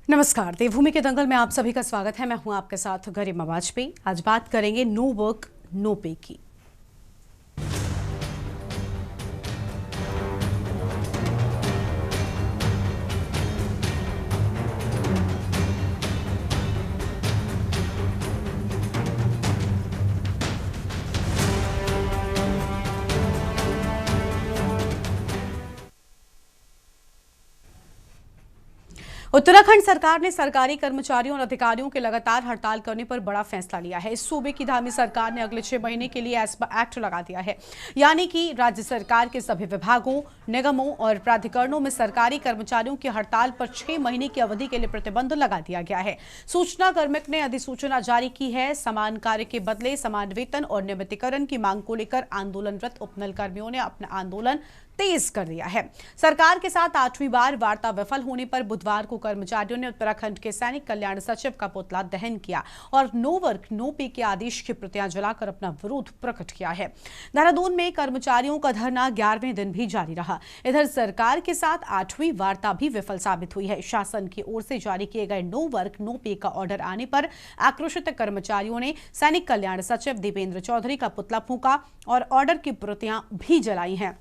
नमस्कार, देवभूमि के दंगल में आप सभी का स्वागत है। मैं हूं आपके साथ गरिमा वाजपेयी। आज बात करेंगे नो वर्क नो पे की। उत्तराखंड सरकार ने सरकारी कर्मचारियों और अधिकारियों के लगातार हड़ताल करने पर बड़ा फैसला लिया है। इस सूबे की धामी सरकार ने अगले 6 महीने के लिए एस्मा एक्ट लगा दिया है, यानी कि राज्य सरकार के सभी विभागों, निगमों और प्राधिकरणों में सरकारी कर्मचारियों की हड़ताल पर 6 महीने की अवधि के लिए प्रतिबंध लगा दिया गया है। सूचना कार्मिक ने अधिसूचना जारी की है। समान कार्य के बदले समान वेतन और नियमितीकरण की मांग को लेकर आंदोलनरत उपनल कर्मियों ने अपना आंदोलन तेज कर दिया है। सरकार के साथ 8वीं बार वार्ता विफल होने पर बुधवार को कर्मचारियों ने उत्तराखंड के सैनिक कल्याण सचिव का पुतला दहन किया और नो वर्क नो पे के आदेश की प्रतियां जलाकर अपना विरोध प्रकट किया है। देहरादून में कर्मचारियों का धरना 11वें दिन भी जारी रहा। इधर सरकार के साथ 8वीं वार्ता भी विफल साबित हुई है। शासन की ओर से जारी किए गए नो वर्क नो पे का ऑर्डर आने पर आक्रोशित कर्मचारियों ने सैनिक कल्याण सचिव दीपेंद्र चौधरी का पुतला फूंका और ऑर्डर की प्रतियां भी जलाई हैं।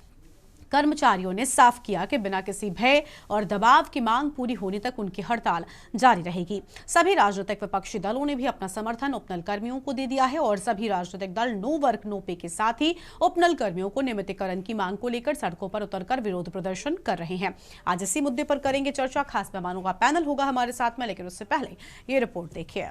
कर्मचारियों ने साफ किया कि बिना किसी भय और दबाव की मांग पूरी होने तक उनकी हड़ताल जारी रहेगी। सभी राजनीतिक विपक्षी दलों ने भी अपना समर्थन उपनल कर्मियों को दे दिया है और सभी राजनीतिक दल नो वर्क नो पे के साथ ही उपनल कर्मियों को नियमितीकरण की मांग को लेकर सड़कों पर उतरकर विरोध प्रदर्शन कर रहे हैं। आज इसी मुद्दे पर करेंगे चर्चा। खास मेहमानों का पैनल होगा हमारे साथ में, लेकिन उससे पहले ये रिपोर्ट देखिए।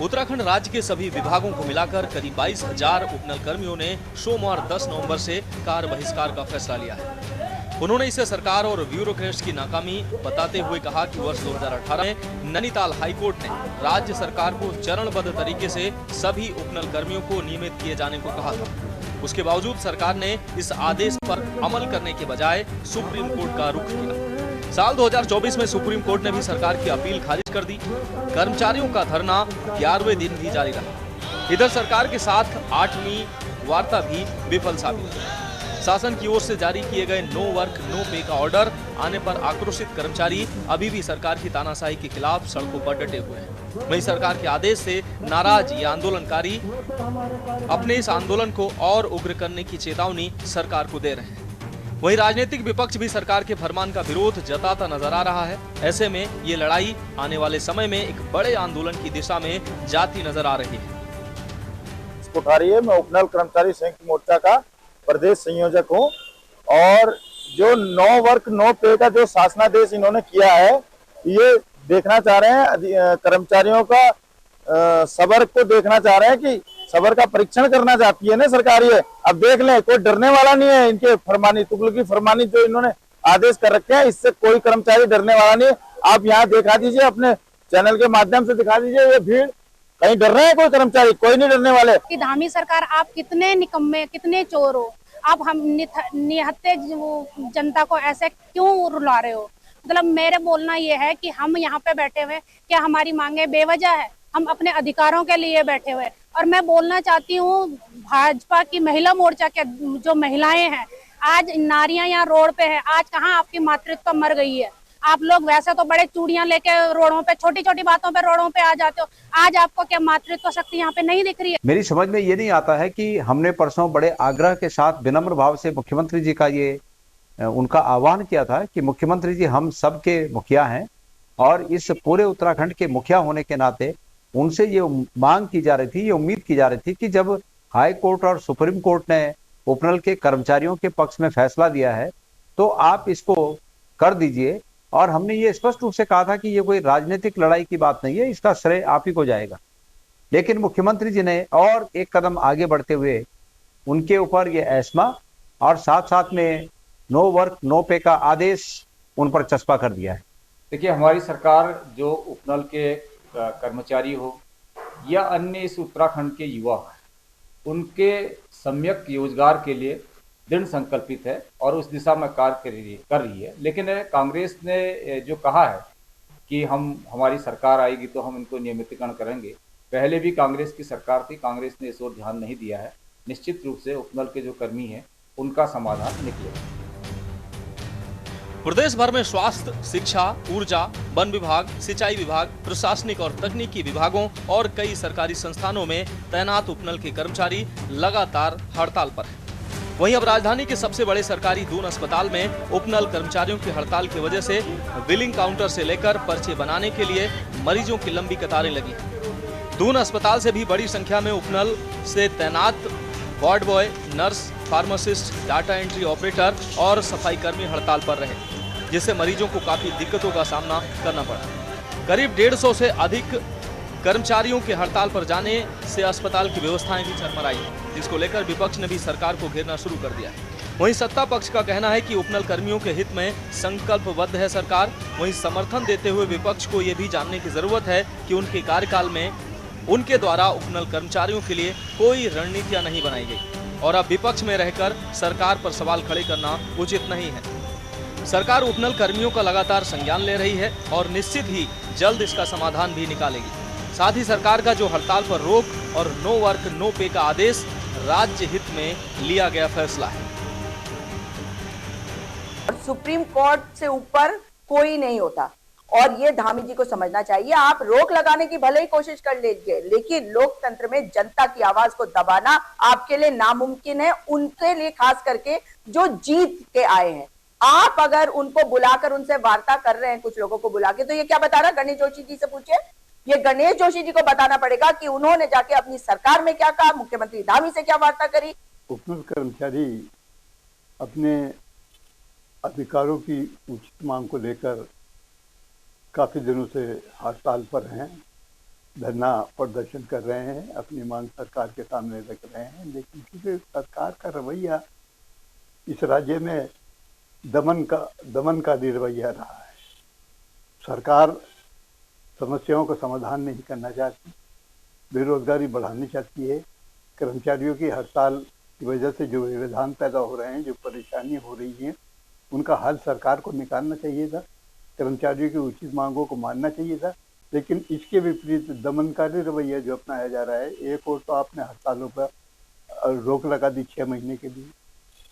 उत्तराखंड राज्य के सभी विभागों को मिलाकर करीब 22,000 उपनल कर्मियों ने सोमवार 10 नवंबर से कार्य बहिष्कार का फैसला लिया है। उन्होंने इसे सरकार और ब्यूरोक्रेट्स की नाकामी बताते हुए कहा कि वर्ष 2018 में नैनीताल हाईकोर्ट ने राज्य सरकार को चरणबद्ध तरीके से सभी उपनल कर्मियों को नियमित किए जाने को कहा था। उसके बावजूद सरकार ने इस आदेश पर अमल करने के बजाय सुप्रीम कोर्ट का रुख किया। साल 2024 में सुप्रीम कोर्ट ने भी सरकार की अपील खारिज कर दी। कर्मचारियों का धरना 11वें दिन भी जारी रहा। इधर सरकार के साथ 8वीं वार्ता भी विफल साबित हुई। शासन की ओर से जारी किए गए नो वर्क नो पे का ऑर्डर आने पर आक्रोशित कर्मचारी अभी भी सरकार की तानाशाही के खिलाफ सड़कों पर डटे हुए हैं। वहीं सरकार के आदेश से नाराज ये आंदोलनकारी अपने इस आंदोलन को और उग्र करने की चेतावनी सरकार को दे रहे हैं। वहीं राजनीतिक विपक्ष भी सरकार के फरमान का विरोध जताता नजर आ रहा है। ऐसे में ये लड़ाई आने वाले समय में एक बड़े आंदोलन की दिशा में जाती नजर आ रही है। उठा रही है। मैं उपनल कर्मचारी संयुक्त मोर्चा का प्रदेश संयोजक हूं और जो नो वर्क नो पे का जो शासनादेश इन्होंने किया है, ये देखना चाह रहे हैं कर्मचारियों का सबर को देखना चाह रहे हैं कि सबर का परीक्षण करना चाहती है ना सरकार। ये अब देख लें, कोई डरने वाला नहीं है। इनके फरमानी तुगलकी फरमानी जो इन्होंने आदेश कर रखे हैं, इससे कोई कर्मचारी डरने वाला नहीं है। आप यहाँ दिखा दीजिए, अपने चैनल के माध्यम से दिखा दीजिए ये भीड़। कहीं डर रहे हैं कोई कर्मचारी? कोई नहीं डरने वाले। कि धामी सरकार, आप कितने निकम्मे, कितने चोर हो आप। हम निहत्ते जनता को ऐसे क्यों रुला रहे हो? मतलब मेरे बोलना ये है कि हम यहाँ पे बैठे हुए, क्या हमारी मांगे बेवजह है? हम अपने अधिकारों के लिए बैठे हुए। और मैं बोलना चाहती हूँ भाजपा की महिला मोर्चा के जो महिलाएं हैं, आज नारियां यहाँ रोड पे है। आज कहाँ आपकी मातृत्व मर गई है? आप लोग वैसे तो बड़े चूड़ियां लेके रोडों पे, छोटी छोटी बातों पे रोडों पे आ जाते हो। आज आपको क्या मातृत्व शक्ति यहाँ पे नहीं दिख रही है? मेरी समझ में ये नहीं आता है कि हमने परसों बड़े आग्रह के साथ विनम्र भाव से मुख्यमंत्री जी का ये उनका आह्वान किया था कि मुख्यमंत्री जी हम सबके मुखिया हैं और इस पूरे उत्तराखंड के मुखिया होने के नाते उनसे ये मांग की जा रही थी, ये उम्मीद की जा रही थी कि जब हाई कोर्ट और सुप्रीम कोर्ट ने उपनल के कर्मचारियों के पक्ष में फैसला दिया है तो आप इसको कर दीजिए। और हमने ये स्पष्ट रूप से कहा था कि ये कोई राजनीतिक लड़ाई की बात नहीं है, इसका श्रेय आप ही को जाएगा। लेकिन मुख्यमंत्री जी ने और एक कदम आगे बढ़ते हुए उनके ऊपर ये एस्मा और साथ साथ में नो वर्क नो पे का आदेश उन पर चस्पा कर दिया है। देखिए, हमारी सरकार जो उपनल के कर्मचारी हो या अन्य इस उत्तराखंड के युवा हैं, उनके सम्यक रोजगार के लिए दृढ़ संकल्पित है और उस दिशा में कार्य कर रही है। लेकिन कांग्रेस ने जो कहा है कि हमारी सरकार आएगी तो हम इनको नियमितीकरण करेंगे, पहले भी कांग्रेस की सरकार थी, कांग्रेस ने इस ओर ध्यान नहीं दिया है। निश्चित रूप से उपनल के जो कर्मी हैं उनका समाधान निकलेगा। प्रदेश भर में स्वास्थ्य, शिक्षा, ऊर्जा, वन विभाग, सिंचाई विभाग, प्रशासनिक और तकनीकी विभागों और कई सरकारी संस्थानों में तैनात उपनल के कर्मचारी लगातार हड़ताल पर हैं। वहीं अब राजधानी के सबसे बड़े सरकारी दून अस्पताल में उपनल कर्मचारियों की हड़ताल की वजह से बिलिंग काउंटर से लेकर पर्चे बनाने के लिए मरीजों की लंबी कतारें लगी हैं। दून अस्पताल से भी बड़ी संख्या में उपनल से तैनात ward boy, nurse, pharmacist, data entry operator और सफाई कर्मी हड़ताल पर रहे, जिससे मरीजों को काफी दिक्कतों का सामना करना पड़ा। करीब 150 से अधिक कर्मचारियों के हड़ताल पर जाने से अस्पताल की व्यवस्थाएं भी चरमराई, जिसको लेकर विपक्ष ने भी सरकार को घेरना शुरू कर दिया है। वहीं सत्ता पक्ष का कहना है कि उपनल कर्मियों के हित में संकल्पबद्ध है सरकार। वहीं समर्थन देते हुए विपक्ष को ये भी जानने की जरूरत है कि उनके कार्यकाल में उनके द्वारा उपनल कर्मचारियों के लिए कोई रणनीतियां नहीं बनाई गई और अब विपक्ष में रहकर सरकार पर सवाल खड़े करना उचित नहीं है। सरकार उपनल कर्मियों का लगातार संज्ञान ले रही है और निश्चित ही जल्द इसका समाधान भी निकालेगी। साथ ही सरकार का जो हड़ताल पर रोक और नो वर्क नो पे का आदेश राज्य हित में लिया गया फैसला है। सुप्रीम कोर्ट से ऊपर कोई नहीं होता और ये धामी जी को समझना चाहिए। आप रोक लगाने की भले ही कोशिश कर लीजिए, लेकिन लोकतंत्र में जनता की आवाज को दबाना आपके लिए नामुमकिन है, उनके लिए खास करके जो जीत के आए हैं। आप अगर उनको बुलाकर उनसे वार्ता कर रहे हैं, कुछ लोगों को बुला के, तो ये क्या बता रहा? गणेश जोशी जी से पूछिए, ये गणेश जोशी जी को बताना पड़ेगा कि उन्होंने जाके अपनी सरकार में क्या कहा, मुख्यमंत्री धामी से क्या वार्ता करी। उपनल कर्मचारी अपने अधिकारों की उचित मांग को लेकर काफी दिनों से हड़ताल पर हैं, धरना प्रदर्शन कर रहे हैं, अपनी मांग सरकार के सामने रख रहे हैं। लेकिन क्योंकि सरकार का रवैया इस राज्य में दमनकारी रवैया रहा है, सरकार समस्याओं का समाधान नहीं करना चाहती, बेरोजगारी बढ़ानी चाहती है। कर्मचारियों की हड़ताल की वजह से जो व्यवधान पैदा हो रहे हैं, जो परेशानी हो रही है, उनका हल सरकार को निकालना चाहिए था, कर्मचारियों की उचित मांगों को मानना चाहिए था। लेकिन इसके विपरीत दमनकारी रवैया जो अपनाया जा रहा है, एक और तो आपने हड़तालों पर रोक लगा दी 6 महीने के लिए,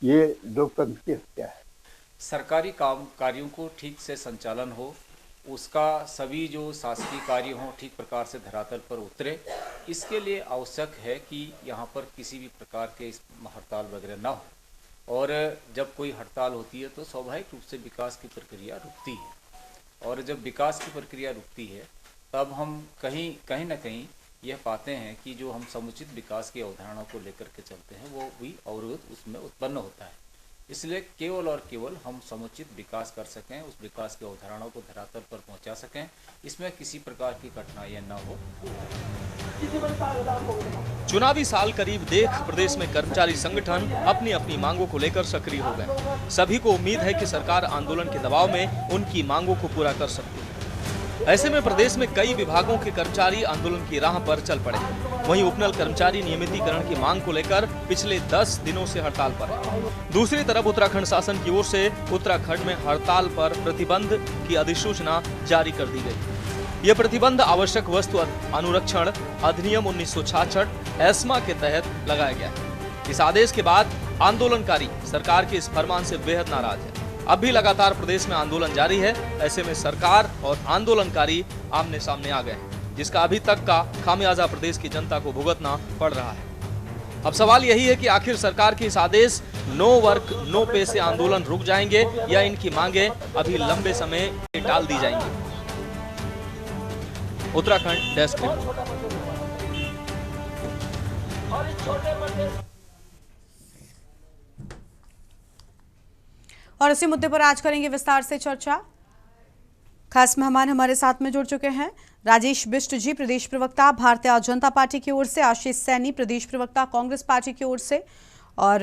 ये लोकतंत्र की हत्या है। सरकारी काम कार्यों को ठीक से संचालन हो, उसका सभी जो शासकीय कार्य हों ठीक प्रकार से धरातल पर उतरे, इसके लिए आवश्यक है कि यहाँ पर किसी भी प्रकार के हड़ताल वगैरह ना हो। और जब कोई हड़ताल होती है तो स्वाभाविक रूप से विकास की प्रक्रिया रुकती है, और जब विकास की प्रक्रिया रुकती है तब हम कहीं ना कहीं यह पाते हैं कि जो हम समुचित विकास की अवधारणा को लेकर के चलते हैं वो भी अवरोध उसमें उत्पन्न होता है। इसलिए केवल और केवल हम समुचित विकास कर सकें, उस विकास की अवधारणा को धरातल पर पहुंचा सकें, इसमें किसी प्रकार की कठिनाइयां न हो। चुनावी साल करीब देख प्रदेश में कर्मचारी संगठन अपनी अपनी मांगों को लेकर सक्रिय हो गए। सभी को उम्मीद है कि सरकार आंदोलन के दबाव में उनकी मांगों को पूरा कर सकती है। ऐसे में प्रदेश में कई विभागों के कर्मचारी आंदोलन की राह पर चल पड़े। वहीं उपनल कर्मचारी नियमितीकरण की मांग को लेकर पिछले 10 दिनों से हड़ताल पर है। दूसरी तरफ उत्तराखंड शासन की ओर से उत्तराखंड में हड़ताल पर प्रतिबंध की अधिसूचना जारी कर दी गई। यह प्रतिबंध आवश्यक वस्तु अनुरक्षण अधिनियम 1966 एस्मा के तहत लगाया गया है। इस आदेश के बाद आंदोलनकारी सरकार के इस फरमान से बेहद नाराज है। अब भी लगातार प्रदेश में आंदोलन जारी है। ऐसे में सरकार और आंदोलनकारी आमने सामने आ गए हैं, जिसका अभी तक का खामियाजा प्रदेश की जनता को भुगतना पड़ रहा है। अब सवाल यही है कि आखिर सरकार के इस आदेश नो वर्क नो पे से आंदोलन रुक जाएंगे या इनकी मांगे अभी लंबे समय टाल दी जाएंगी। Uttarakhand desk report. और इसी मुद्दे पर आज करेंगे विस्तार से चर्चा। खास मेहमान हमारे साथ में जुड़ चुके हैं राजेश बिष्ट जी, प्रदेश प्रवक्ता भारतीय जनता पार्टी की ओर से, आशीष सैनी, प्रदेश प्रवक्ता कांग्रेस पार्टी की ओर से, और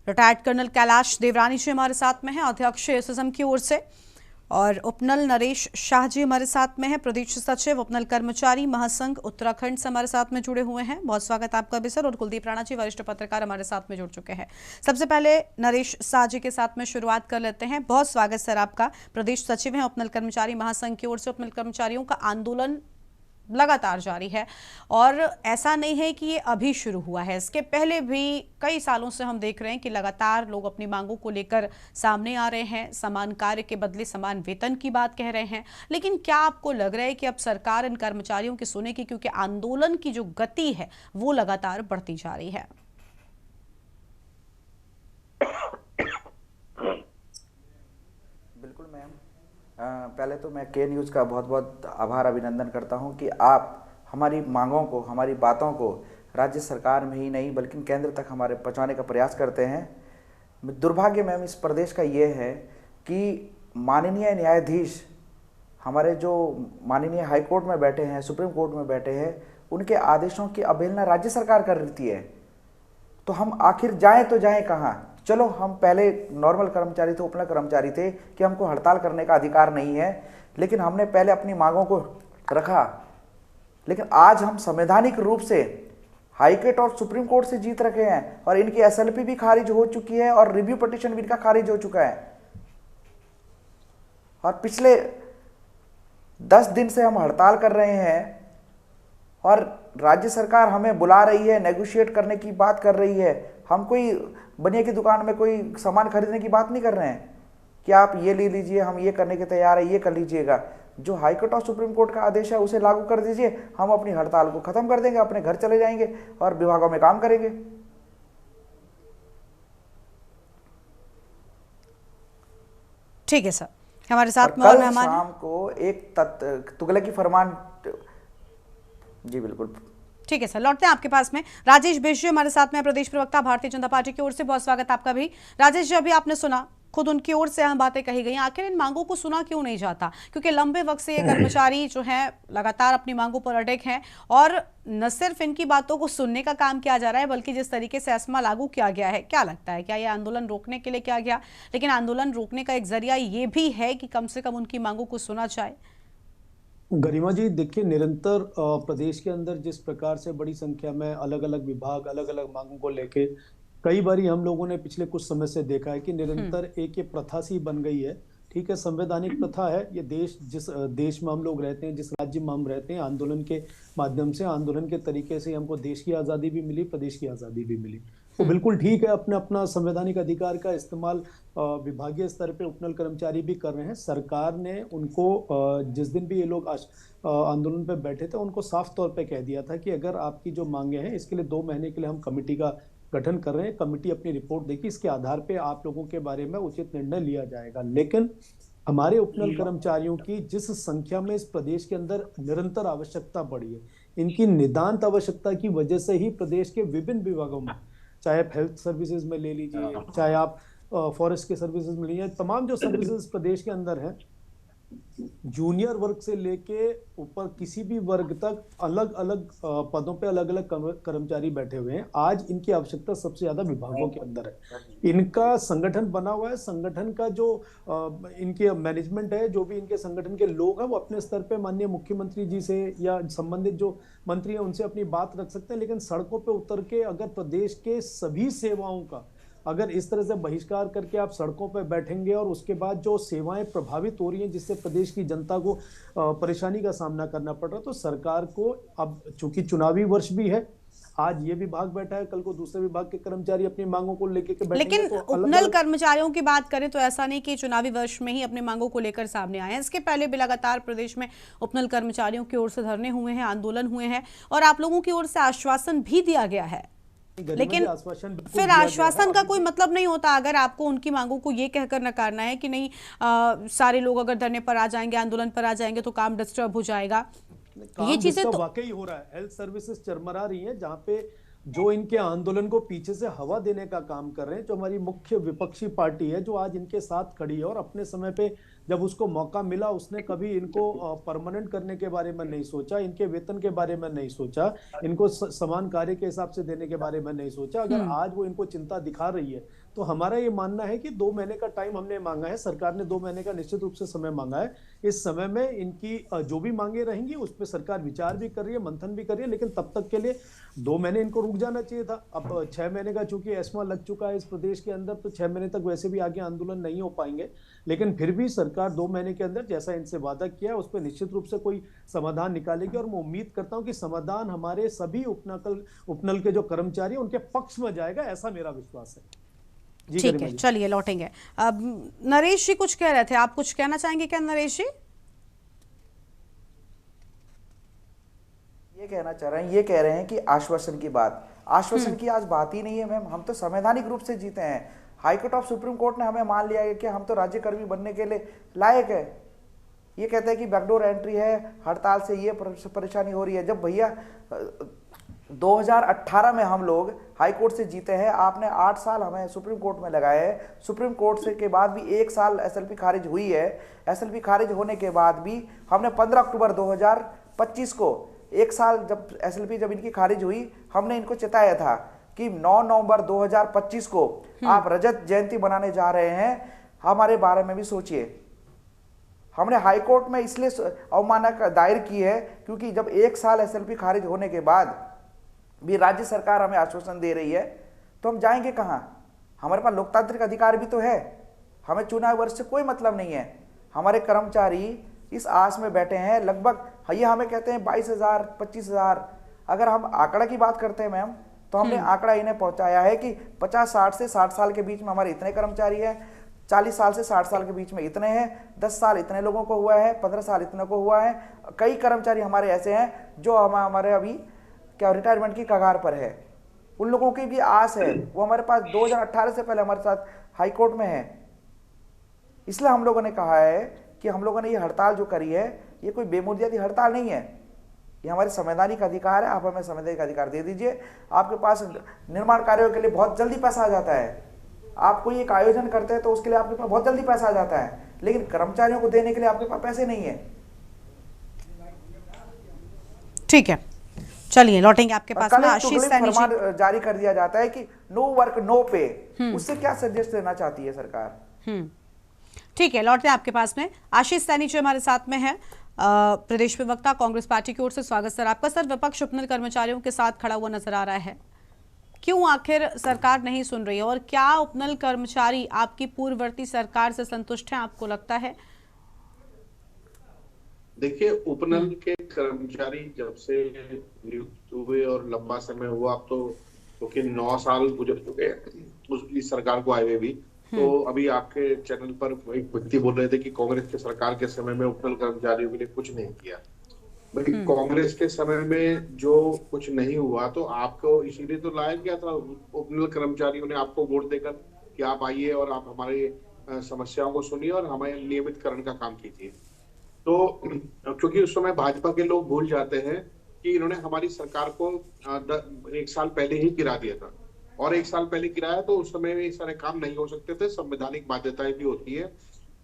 रिटायर्ड कर्नल कैलाश देवरानी जी हमारे साथ में हैं, अध्यक्ष एसएसएम की ओर से, और उपनल नरेश शाह जी हमारे साथ में हैं, प्रदेश सचिव उपनल कर्मचारी महासंघ उत्तराखंड से हमारे साथ में जुड़े हुए हैं। बहुत स्वागत आपका भी सर। और कुलदीप राणा जी वरिष्ठ पत्रकार हमारे साथ में जुड़ चुके हैं। सबसे पहले नरेश शाह जी के साथ में शुरुआत कर लेते हैं। बहुत स्वागत सर आपका। प्रदेश सचिव हैं उपनल कर्मचारी महासंघ की ओर से। उपनल कर्मचारियों का आंदोलन लगातार जारी है और ऐसा नहीं है कि ये अभी शुरू हुआ है। इसके पहले भी कई सालों से हम देख रहे हैं कि लगातार लोग अपनी मांगों को लेकर सामने आ रहे हैं, समान कार्य के बदले समान वेतन की बात कह रहे हैं। लेकिन क्या आपको लग रहा है कि अब सरकार इन कर्मचारियों की सुनेगी, क्योंकि आंदोलन की जो गति है वो लगातार बढ़ती जा रही है? बिल्कुल मैम, पहले तो मैं के न्यूज़ का बहुत बहुत आभार अभिनंदन करता हूं कि आप हमारी मांगों को, हमारी बातों को राज्य सरकार में ही नहीं बल्कि केंद्र तक हमारे पहुंचाने का प्रयास करते हैं। दुर्भाग्य मैम इस प्रदेश का ये है कि माननीय न्यायाधीश हमारे जो माननीय हाई कोर्ट में बैठे हैं, सुप्रीम कोर्ट में बैठे हैं, उनके आदेशों की अवहेलना राज्य सरकार कर रही है। तो हम आखिर जाएं तो जाएं कहाँ? चलो हम पहले नॉर्मल कर्मचारी थे, उपनल कर्मचारी थे कि हमको हड़ताल करने का अधिकार नहीं है, लेकिन हमने पहले अपनी मांगों को रखा। लेकिन आज हम संवैधानिक रूप से हाईकोर्ट और सुप्रीम कोर्ट से जीत रखे हैं और इनकी एसएलपी भी खारिज हो चुकी है और रिव्यू पिटीशन भी इनका खारिज हो चुका है। और पिछले 10 दिन से हम हड़ताल कर रहे हैं और राज्य सरकार हमें बुला रही है, नेगोशिएट करने की बात कर रही है। हम कोई बनिया की दुकान में कोई सामान खरीदने की बात नहीं कर रहे हैं कि आप ये ले लीजिए, हम ये करने के तैयार है, ये कर लीजिएगा। जो हाईकोर्ट और सुप्रीम कोर्ट का आदेश है उसे लागू कर दीजिए, हम अपनी हड़ताल को खत्म कर देंगे, अपने घर चले जाएंगे और विभागों में काम करेंगे। ठीक है सर, हमारे साथ में कल मेहमान शाम को एक तुगलकी फरमान। जी बिल्कुल, ठीक है सर, लौटते हैं आपके पास में। राजेश बेश जी हमारे साथ में, प्रदेश प्रवक्ता भारतीय जनता पार्टी की ओर से, बहुत स्वागत आपका भी। राजेश जी, अभी आपने सुना, खुद उनकी ओर से हम बातें कही गई, आखिर इन मांगों को सुना क्यों नहीं जाता? क्योंकि लंबे वक्त से ये कर्मचारी जो हैं लगातार अपनी मांगों पर अड़िग हैं और न सिर्फ इनकी बातों को सुनने का काम किया जा रहा है बल्कि जिस तरीके से एस्मा लागू किया गया है, क्या लगता है क्या ये आंदोलन रोकने के लिए किया गया? लेकिन आंदोलन रोकने का एक जरिया ये भी है कि कम से कम उनकी मांगों को सुना जाए। गरिमा जी, देखिए, निरंतर प्रदेश के अंदर जिस प्रकार से बड़ी संख्या में अलग अलग विभाग अलग अलग मांगों को लेके कई बारी हम लोगों ने पिछले कुछ समय से देखा है कि निरंतर एक ये प्रथा सी बन गई है। ठीक है, संवैधानिक प्रथा है ये। जिस देश में हम लोग रहते हैं, जिस राज्य में हम रहते हैं, आंदोलन के माध्यम से, आंदोलन के तरीके से हमको देश की आज़ादी भी मिली, प्रदेश की आज़ादी भी मिली। तो बिल्कुल ठीक है, अपने अपना संवैधानिक अधिकार का इस्तेमाल विभागीय स्तर पे उपनल कर्मचारी भी कर रहे हैं। सरकार ने उनको जिस दिन भी ये लोग आंदोलन पे बैठे थे, उनको साफ तौर पे कह दिया था कि अगर आपकी जो मांगे हैं इसके लिए 2 महीने के लिए हम कमेटी का गठन कर रहे हैं, कमेटी अपनी रिपोर्ट देगी, इसके आधार पे आप लोगों के बारे में उचित निर्णय लिया जाएगा। लेकिन हमारे उपनल कर्मचारियों की जिस संख्या में इस प्रदेश के अंदर निरंतर आवश्यकता बढ़ी है, इनकी नितांत आवश्यकता की वजह से ही प्रदेश के विभिन्न विभागों में, चाहे आप हेल्थ सर्विसेज में ले लीजिए, चाहे आप फॉरेस्ट के सर्विसेज में लीजिए, तमाम जो सर्विसेज प्रदेश के अंदर हैं, जूनियर वर्ग से लेके ऊपर किसी भी वर्ग तक अलग अलग पदों पे अलग अलग कर्मचारी बैठे हुए हैं। आज इनकी आवश्यकता सबसे ज्यादा विभागों के अंदर है। इनका संगठन बना हुआ है, संगठन का जो इनके मैनेजमेंट है, जो भी इनके संगठन के लोग हैं, वो अपने स्तर पे माननीय मुख्यमंत्री जी से या संबंधित जो मंत्री हैं उनसे अपनी बात रख सकते हैं। लेकिन सड़कों पे उतर के अगर प्रदेश के सभी सेवाओं का अगर इस तरह से बहिष्कार करके आप सड़कों पर बैठेंगे और उसके बाद जो सेवाएं प्रभावित हो रही हैं जिससे प्रदेश की जनता को परेशानी का सामना करना पड़ रहा है, तो सरकार को अब चूंकि चुनावी वर्ष भी है, आज ये विभाग बैठा है, कल को दूसरे विभाग के कर्मचारी अपनी मांगों को लेकर बैठेंगे। लेकिन तो उपनल कर्मचारियों की बात करें तो ऐसा नहीं कि चुनावी वर्ष में ही अपनी मांगों को लेकर सामने आए हैं। इसके पहले भी लगातार प्रदेश में उपनल कर्मचारियों की ओर से धरने हुए हैं, आंदोलन हुए हैं और आप लोगों की ओर से आश्वासन भी दिया गया है। लेकिन फिर आश्वासन का कोई मतलब नहीं होता अगर आपको उनकी मांगों को ये कहकर नकारना है कि नहीं सारे लोग अगर धरने पर आ जाएंगे, आंदोलन पर आ जाएंगे तो काम डिस्टर्ब हो जाएगा। ये चीजें तो वाकई हो रहा है। हेल्थ सर्विसेज चरमरा रही हैं, जहां पे जो इनके आंदोलन को पीछे से हवा देने का काम कर रहे हैं, जो हमारी मुख्य विपक्षी पार्टी है जो आज इनके साथ खड़ी है और अपने समय पे जब उसको मौका मिला उसने कभी इनको परमानेंट करने के बारे में नहीं सोचा, इनके वेतन के बारे में नहीं सोचा, इनको समान कार्य के हिसाब से देने के बारे में नहीं सोचा। अगर आज वो इनको चिंता दिखा रही है तो हमारा ये मानना है कि 2 महीने का टाइम हमने मांगा है, सरकार ने 2 महीने का निश्चित रूप से समय मांगा है। इस समय में इनकी जो भी मांगे रहेंगी उस पर सरकार विचार भी कर रही है, मंथन भी कर रही है, लेकिन तब तक के लिए 2 महीने इनको रुक जाना चाहिए था। अब 6 महीने का चूंकि एस्मा लग चुका है इस प्रदेश के अंदर, तो 6 महीने तक वैसे भी आगे आंदोलन नहीं हो पाएंगे, लेकिन फिर भी सरकार 2 महीने के अंदर जैसा इनसे वादा किया है उस पर निश्चित रूप से कोई समाधान निकालेगी। और मैं उम्मीद करता हूं कि समाधान हमारे सभी उपनल के जो कर्मचारी उनके पक्ष में जाएगा, ऐसा मेरा विश्वास है। ठीक है, चलिए लौटेंगे। अब नरेश जी कुछ कह रहे थे, आप कुछ कहना चाहेंगे क्या नरेश जी? ये कहना चाह रहे हैं, ये कह रहे हैं कि आश्वासन की बात, आश्वासन की आज बात ही नहीं है मैम। हम तो संवैधानिक रूप से जीते हैं। हाईकोर्ट ऑफ सुप्रीम कोर्ट ने हमें मान लिया है कि हम तो राज्यकर्मी बनने के लिए लायक है। ये कहते हैं कि बैकडोर एंट्री है, हड़ताल से ये परेशानी हो रही है। जब भैया 2018 में हम लोग हाई कोर्ट से जीते हैं, आपने 8 साल हमें सुप्रीम कोर्ट में लगाए हैं। सुप्रीम कोर्ट से के बाद भी 1 साल एसएलपी खारिज हुई है। एसएलपी खारिज होने के बाद भी हमने 15 अक्टूबर 2025 को 1 साल जब एसएलपी जब इनकी खारिज हुई, हमने इनको चेताया था कि 9 नवंबर 2025 को आप रजत जयंती मनाने जा रहे हैं, हमारे बारे में भी सोचिए। हमने हाई कोर्ट में इसलिए अवमानना दायर की है क्योंकि जब 1 साल एसएलपी खारिज होने के बाद भी राज्य सरकार हमें आश्वासन दे रही है, तो हम जाएंगे कहां? हमारे पास लोकतांत्रिक अधिकार भी तो है। हमें चुनाव वर्ष से कोई मतलब नहीं है। हमारे कर्मचारी इस आस में बैठे हैं, लगभग ये हमें कहते हैं 22,000 25,000। अगर हम आंकड़ा की बात करते हैं मैम, तो हमने आंकड़ा इन्हें पहुंचाया है कि 50-60 से 60 साल के बीच में हमारे इतने कर्मचारी हैं, 40 साल से 60 साल के बीच में इतने हैं, 10 साल इतने लोगों को हुआ है, 15 साल इतने को हुआ है। कई कर्मचारी हमारे ऐसे हैं जो हमारे अभी क्या रिटायरमेंट की कगार पर है। उन लोगों की भी आस है, वो हमारे पास 2018 से पहले हमारे साथ हाई कोर्ट में है। इसलिए हम लोगों ने कहा है कि हम लोगों ने ये हड़ताल जो करी है, ये कोई बेबुनियादी हड़ताल नहीं है, ये हमारे संवैधानिक अधिकार है। आप हमें संवैधानिक अधिकार दे दीजिए। आपके पास निर्माण कार्यों के लिए बहुत जल्दी पैसा आ जाता है। आप कोई एक आयोजन करते हैं तो उसके लिए आपके पास बहुत जल्दी पैसा आ जाता है, लेकिन कर्मचारियों को देने के लिए आपके पास पैसे नहीं है। ठीक है, चलिए लौटेंगे आपके पास में। आशीष सैनी फरमान जारी कर दिया जाता है कि नो वर्क नो पे, उससे क्या सजेस्ट देना चाहती है सरकार? ठीक है, लौटते हैं आपके पास में। आशीष सैनी जी हमारे साथ में है, प्रदेश प्रवक्ता कांग्रेस पार्टी की ओर से। स्वागत सर आपका। सर, विपक्ष उपनल कर्मचारियों के साथ खड़ा हुआ नजर आ रहा है, क्यों आखिर सरकार नहीं सुन रही है? और क्या उपनल कर्मचारी आपकी पूर्ववर्ती सरकार से संतुष्ट हैं, आपको लगता है? देखिए, उपनल के कर्मचारी जब से नियुक्त हुए और लंबा समय हुआ, अब तो क्योंकि 9 साल गुजर चुके हैं उसकी सरकार को आए हुए भी, तो अभी आपके चैनल पर एक व्यक्ति बोल रहे थे कि कांग्रेस के सरकार के समय में उपनल कर्मचारियों के लिए कुछ नहीं किया। भाई, कांग्रेस के समय में जो कुछ नहीं हुआ तो आपको इसीलिए तो लाया गया था। उपनल कर्मचारियों ने आपको वोट देकर कि आप आइए और आप हमारी समस्याओं को सुनिए और हमें नियमितकरण का काम कीजिए। तो क्योंकि उस समय भाजपा के लोग भूल जाते हैं कि इन्होंने हमारी सरकार को 1 साल पहले ही गिरा दिया था, और 1 साल पहले गिराया तो उस समय ये सारे काम नहीं हो सकते थे, संवैधानिक बाध्यताएं भी होती है।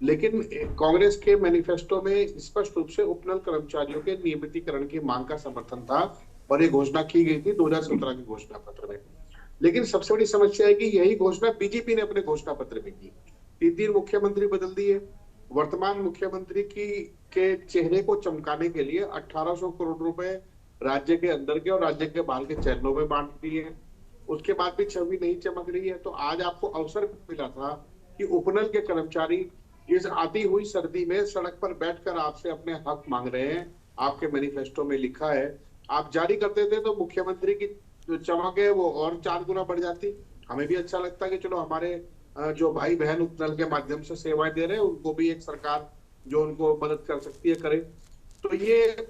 लेकिन कांग्रेस के मैनिफेस्टो में स्पष्ट रूप से उपनल कर्मचारियों के नियमितीकरण की मांग का समर्थन था और ये घोषणा की गई थी 2017 के घोषणा पत्र में। लेकिन सबसे बड़ी समस्या है कि यही घोषणा बीजेपी ने अपने घोषणा पत्र में की। 3 मुख्यमंत्री बदल दिए। वर्तमान मुख्यमंत्री के चेहरे को चमकाने के लिए 1800 करोड़ रुपए राज्य के अंदर के और राज्य के बाहर के चैनलों में बांट दिए। उसके बाद भी छवि नहीं चमक रही है। तो आज आपको अवसर मिला था कि उपनल के कर्मचारी इस आती हुई सर्दी में सड़क पर बैठकर आपसे अपने हक मांग रहे हैं। आपके मैनिफेस्टो में लिखा है, आप जारी करते थे तो मुख्यमंत्री की जो चमक है वो और 4 गुना बढ़ जाती। हमें भी अच्छा लगता है कि चलो हमारे जो भाई बहन उपनल के माध्यम से सेवाएं दे रहे हैं उनको भी एक सरकार जो उनको मदद कर सकती है करे। तो ये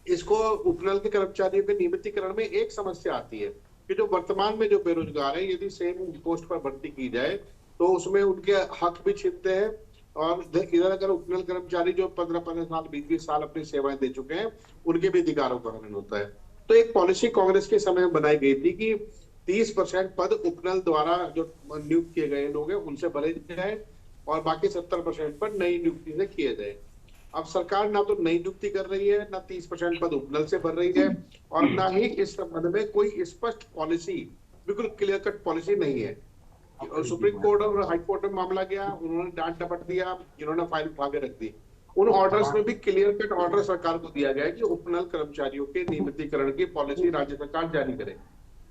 इसको उपनल के कर्मचारियों के नियमितीकरण में एक समस्या आती है कि जो वर्तमान में जो बेरोजगार है, यदि सेम पोस्ट पर भर्ती की जाए तो उसमें उनके हक भी छिनते हैं। और इधर अगर उपनल कर्मचारी जो 15-15 साल 20-20 साल अपनी सेवाएं दे चुके हैं, उनके भी अधिकारों का हनन होता है। तो एक पॉलिसी कांग्रेस के समय में बनाई गई थी कि 30% पद उपनल द्वारा जो नियुक्त किए गए लोग हैं उनसे भरे जाए और बाकी 70% पद नई नियुक्ति से किए जाए। अब सरकार ना तो नई नियुक्ति कर रही है, ना 30% पद उपनल से भर रही है, और ना ही इस संबंध में कोई स्पष्ट पॉलिसी, बिल्कुल क्लियर कट पॉलिसी नहीं है। सुप्रीम कोर्ट और हाई कोर्ट में मामला गया, उन्होंने डांट डपट दिया, इन्होंने फाइल उठा के रख दी। उन ऑर्डर्स में भी क्लियर कट ऑर्डर सरकार को दिया गया है कि उपनल कर्मचारियों के नियमितीकरण की पॉलिसी राज्य सरकार जारी करे।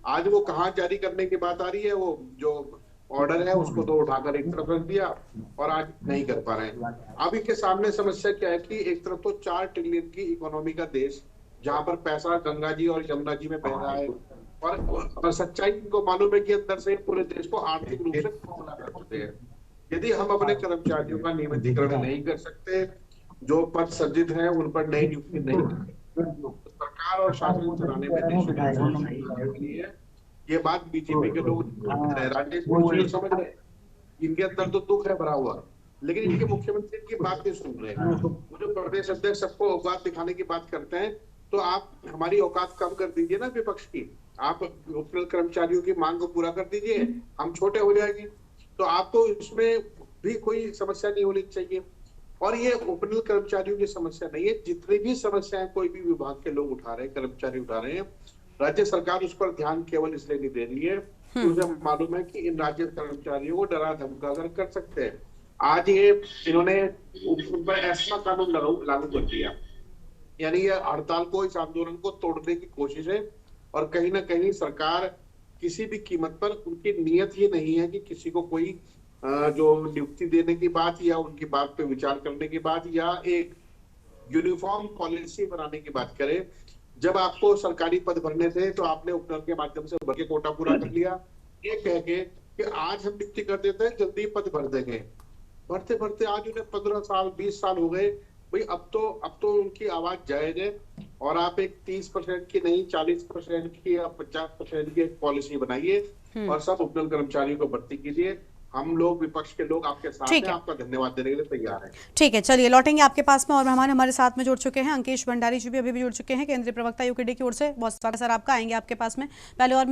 आज वो कहाँ जारी करने की बात आ रही है, वो जो ऑर्डर है उसको तो उठाकर एक तरफ रख दिया और आज नहीं कर पा रहे हैं। अब इनके सामने समस्या क्या है कि एक तरफ तो 4 ट्रिलियन की इकोनॉमी का देश, जहां पर पैसा गंगा जी और यमुना जी में बह रहा है, और सच्चाई इनको मालूम है कि अंदर से पूरे देश को आर्थिक रूप से खोखला कर सकते हैं। यदि हम अपने कर्मचारियों का नियमितीकरण नहीं कर सकते, जो पद सृजित है उन पर नई नियुक्ति नहीं करते, तो सरकार और शासन चलाने में देश है। ये बात बीजेपी के लोग राजेश समझ रहे हैं, इनके अंदर तो दुख है भरा हुआ, लेकिन इनके मुख्यमंत्री की बात नहीं सुन रहे हैं। वो जो प्रदेश अध्यक्ष सबको औकात दिखाने की बात करते हैं, तो आप हमारी औकात कम कर दीजिए ना विपक्ष की, आप उपनल कर्मचारियों की मांग को पूरा कर दीजिए, हम छोटे हो जाएंगे, तो आपको इसमें भी कोई समस्या नहीं होनी चाहिए। और ये उपनल कर्मचारियों की समस्या नहीं है, जितनी भी समस्याएं कोई भी विभाग के लोग उठा रहे हैं, कर्मचारी उठा रहे हैं, राज्य सरकार उस पर ध्यान केवल इसलिए नहीं दे रही है कि उसे मालूम है कि इन राज्य कर्मचारियों को डरा धमका कर कर सकते हैं। आज ये इन्होंने उन पर एस्मा कानून लागू कर दिया, यानी ये हड़ताल को, इस आंदोलन को तोड़ने की कोशिश है। और कहीं ना कहीं सरकार किसी भी कीमत पर, उनकी नीयत ये नहीं है कि किसी को कोई जो नियुक्ति देने की बात या उनकी बात पे विचार करने की बात या एक यूनिफॉर्म पॉलिसी बनाने की बात करे। जब आपको सरकारी पद भरने थे तो आपने उपनल के माध्यम से भर के कोटा पूरा कर लिया, ये कह के कि आज हम नियुक्ति कर देते हैं, जल्दी पद भर देंगे। भरते भरते आज उन्हें 15 साल 20 साल हो गए। भाई अब तो उनकी आवाज जायज है, और आप एक 30% की नहीं 40% की या 50% की एक पॉलिसी बनाइए और सब उपनल कर्मचारियों को भर्ती कीजिए। हम लोग, विपक्ष के लोग आपके साथ हैं, आपका धन्यवाद देने के लिए तैयार हैं। ठीक है, चलिए लौटेंगे आपके पास में। और मेहमान हमारे साथ में जुड़ चुके हैं, अंकेश भंडारी जी भी अभी भी जुड़ चुके हैं, केंद्रीय प्रवक्ता यूकेडी की ओर से। बहुत स्वागत सर आपका, आएंगे आपके पास में। पहले और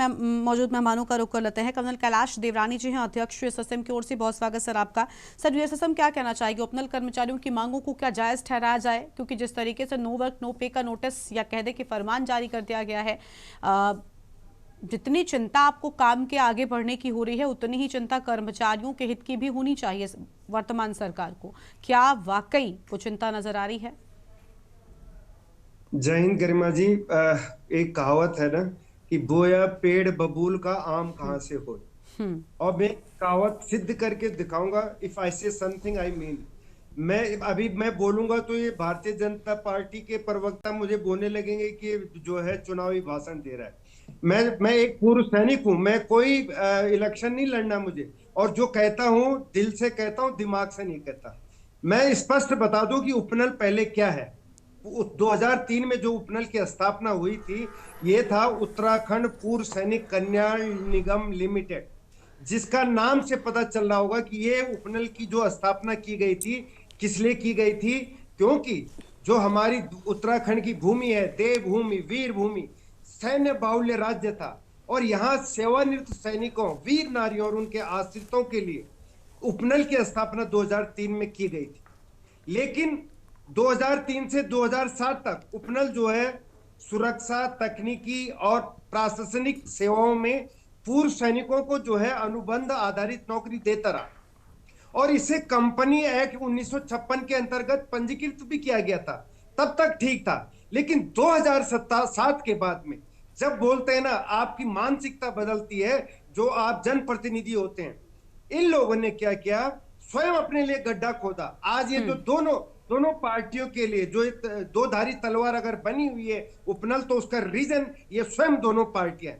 मौजूद मेहमानों का रुख कर लेते हैं। कर्नल कैलाश देवरानी जी हैं, अध्यक्ष यूएसएसएम की ओर से, बहुत स्वागत सर आपका। सर, यूएसएसएम क्या कहना चाहेगी, उपनल कर्मचारियों की मांगों को क्या जायज ठहराया जाए? क्योंकि जिस तरीके से नो वर्क नो पे का नोटिस या कह दे कि फरमान जारी कर दिया गया है, जितनी चिंता आपको काम के आगे बढ़ने की हो रही है, उतनी ही चिंता कर्मचारियों के हित की भी होनी चाहिए वर्तमान सरकार को। क्या वाकई वो चिंता नजर आ रही है? जय हिंद गरिमा जी। एक कहावत है ना कि बोया पेड़ बबूल का आम कहाँ से हो, और मैं कहावत सिद्ध करके दिखाऊंगा। इफ आई से समथिंग आई मीन। मैं बोलूंगा तो ये भारतीय जनता पार्टी के प्रवक्ता मुझे बोलने लगेंगे कि जो है चुनावी भाषण दे रहा है। मैं एक पूर्व सैनिक हूं, मैं कोई इलेक्शन नहीं लड़ना मुझे, और जो कहता हूं दिल से कहता हूं, दिमाग से नहीं कहता। मैं स्पष्ट बता दूं कि उपनल पहले क्या है। 2003 में जो उपनल की स्थापना हुई थी, ये था उत्तराखंड पूर्व सैनिक कल्याण निगम लिमिटेड, जिसका नाम से पता चल रहा होगा कि ये उपनल की जो स्थापना की गई थी, किस लिए की गई थी। क्योंकि जो हमारी उत्तराखंड की भूमि है, देवभूमि, वीर भूमि, सैन्य बाहुल्य राज्य था, और यहाँ सेवानिवृत्त सैनिकों, वीर नारियों और उनके आश्रितों के लिए उपनल की स्थापना 2003 में की गई थी। लेकिन 2003 से 2007 तक उपनल जो है सुरक्षा, तकनीकी और प्रशासनिक सेवाओं में पूर्व सैनिकों को जो है अनुबंध आधारित नौकरी देता रहा, और इसे कंपनी एक्ट 1956 के अंतर्गत पंजीकृत भी किया गया था। तब तक ठीक था, लेकिन 2007 के बाद में जब बोलते हैं ना, आपकी मानसिकता बदलती है, जो आप जनप्रतिनिधि होते हैं। इन लोगों ने क्या किया, स्वयं अपने लिए गड्ढा खोदा। आज ये जो दोनों पार्टियों के लिए जो दो धारी तलवार अगर बनी हुई है उपनल, तो उसका रीजन ये स्वयं दोनों पार्टियां।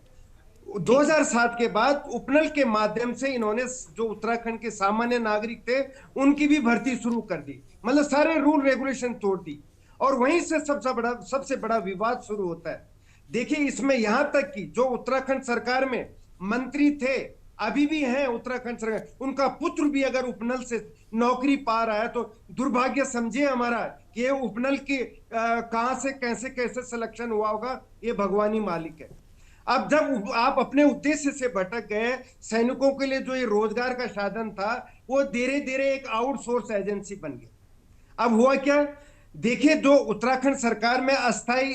2007 के बाद उपनल के माध्यम से इन्होंने जो उत्तराखंड के सामान्य नागरिक थे उनकी भी भर्ती शुरू कर दी, मतलब सारे रूल रेगुलेशन तोड़ दी, और वहीं से सबसे बड़ा विवाद शुरू होता है। देखिए, इसमें यहां तक कि जो उत्तराखंड सरकार में मंत्री थे, अभी भी हैं उत्तराखंड सरकार, उनका पुत्र भी अगर उपनल से नौकरी पा रहा है, तो दुर्भाग्य समझिए हमारा कि ये उपनल के कहां से कैसे सिलेक्शन हुआ होगा, ये भगवानी मालिक है। अब जब आप अपने उद्देश्य से भटक गए, सैनिकों के लिए जो ये रोजगार का साधन था, वो धीरे धीरे एक आउटसोर्स एजेंसी बन गया। अब हुआ क्या, देखिए, जो उत्तराखंड सरकार में अस्थायी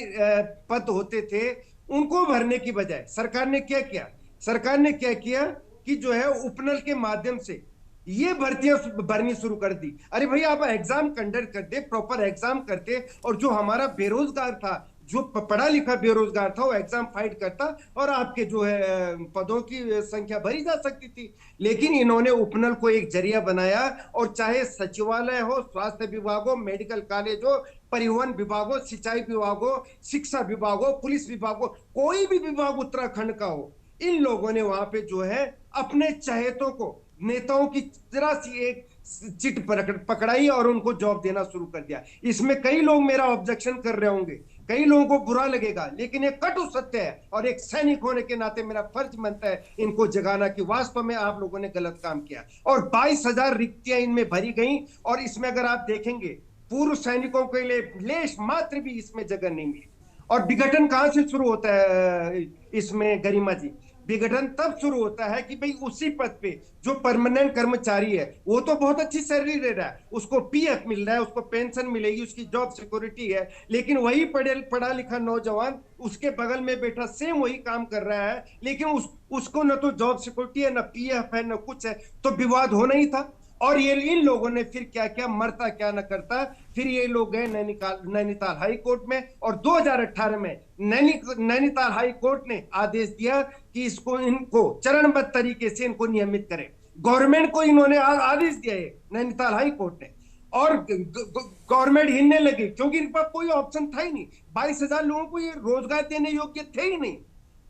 पद होते थे, उनको भरने की बजाय सरकार ने क्या किया कि जो है उपनल के माध्यम से ये भर्तियां भरनी शुरू कर दी। अरे भाई आप एग्जाम कंडक्ट करते, प्रॉपर एग्जाम करते, और जो हमारा बेरोजगार था, जो पढ़ा लिखा बेरोजगार था, वो एग्जाम फाइट करता और आपके जो है पदों की संख्या भरी जा सकती थी। लेकिन इन्होंने उपनल को एक जरिया बनाया, और चाहे सचिवालय हो, स्वास्थ्य विभाग हो, मेडिकल कॉलेज हो, परिवहन विभाग हो, सिंचाई विभाग हो, शिक्षा विभाग हो, पुलिस विभाग हो, कोई भी विभाग उत्तराखंड का हो, इन लोगों ने वहां पे जो है अपने चहेतों को, नेताओं की जरा सी एक चिट पकड़ाई और उनको जॉब देना शुरू कर दिया। इसमें कई लोग मेरा ऑब्जेक्शन कर रहे होंगे, कई लोगों को बुरा लगेगा, लेकिन ये कटु सत्य है, और एक सैनिक होने के नाते मेरा फर्ज बनता है इनको जगाना कि वास्तव में आप लोगों ने गलत काम किया। और 22,000 रिक्तियां इनमें भरी गई, और इसमें अगर आप देखेंगे पूर्व सैनिकों के लिए लेश मात्र भी इसमें जगह नहीं मिली। और विघटन कहां से शुरू होता है इसमें गरिमा जी? विघटन तब शुरू होता है कि भाई उसी पद पे जो परमानेंट कर्मचारी है वो तो बहुत अच्छी सैलरी ले रहा है, उसको पीएफ मिल रहा है, उसको पेंशन मिलेगी, उसकी जॉब सिक्योरिटी है, लेकिन वही पढ़ा लिखा नौजवान उसके बगल में बैठा सेम वही काम कर रहा है, लेकिन उसको न तो जॉब सिक्योरिटी है, न पीएफ है, न कुछ है, तो विवाद होना ही था। और ये इन लोगों ने फिर क्या क्या, मरता क्या न करता, फिर ये लोग गए नैनीताल हाई कोर्ट में, और 2018 में नैनीताल हाई कोर्ट ने आदेश दिया कि इनको चरणबद्ध तरीके से इनको नियमित करें। गवर्नमेंट को इन्होंने आदेश दिया है नैनीताल हाई कोर्ट ने, और गवर्नमेंट हिलने लगी, क्योंकि इनके पास कोई ऑप्शन था ही नहीं। 22,000 लोगों को ये रोजगार देने योग्य थे ही नहीं।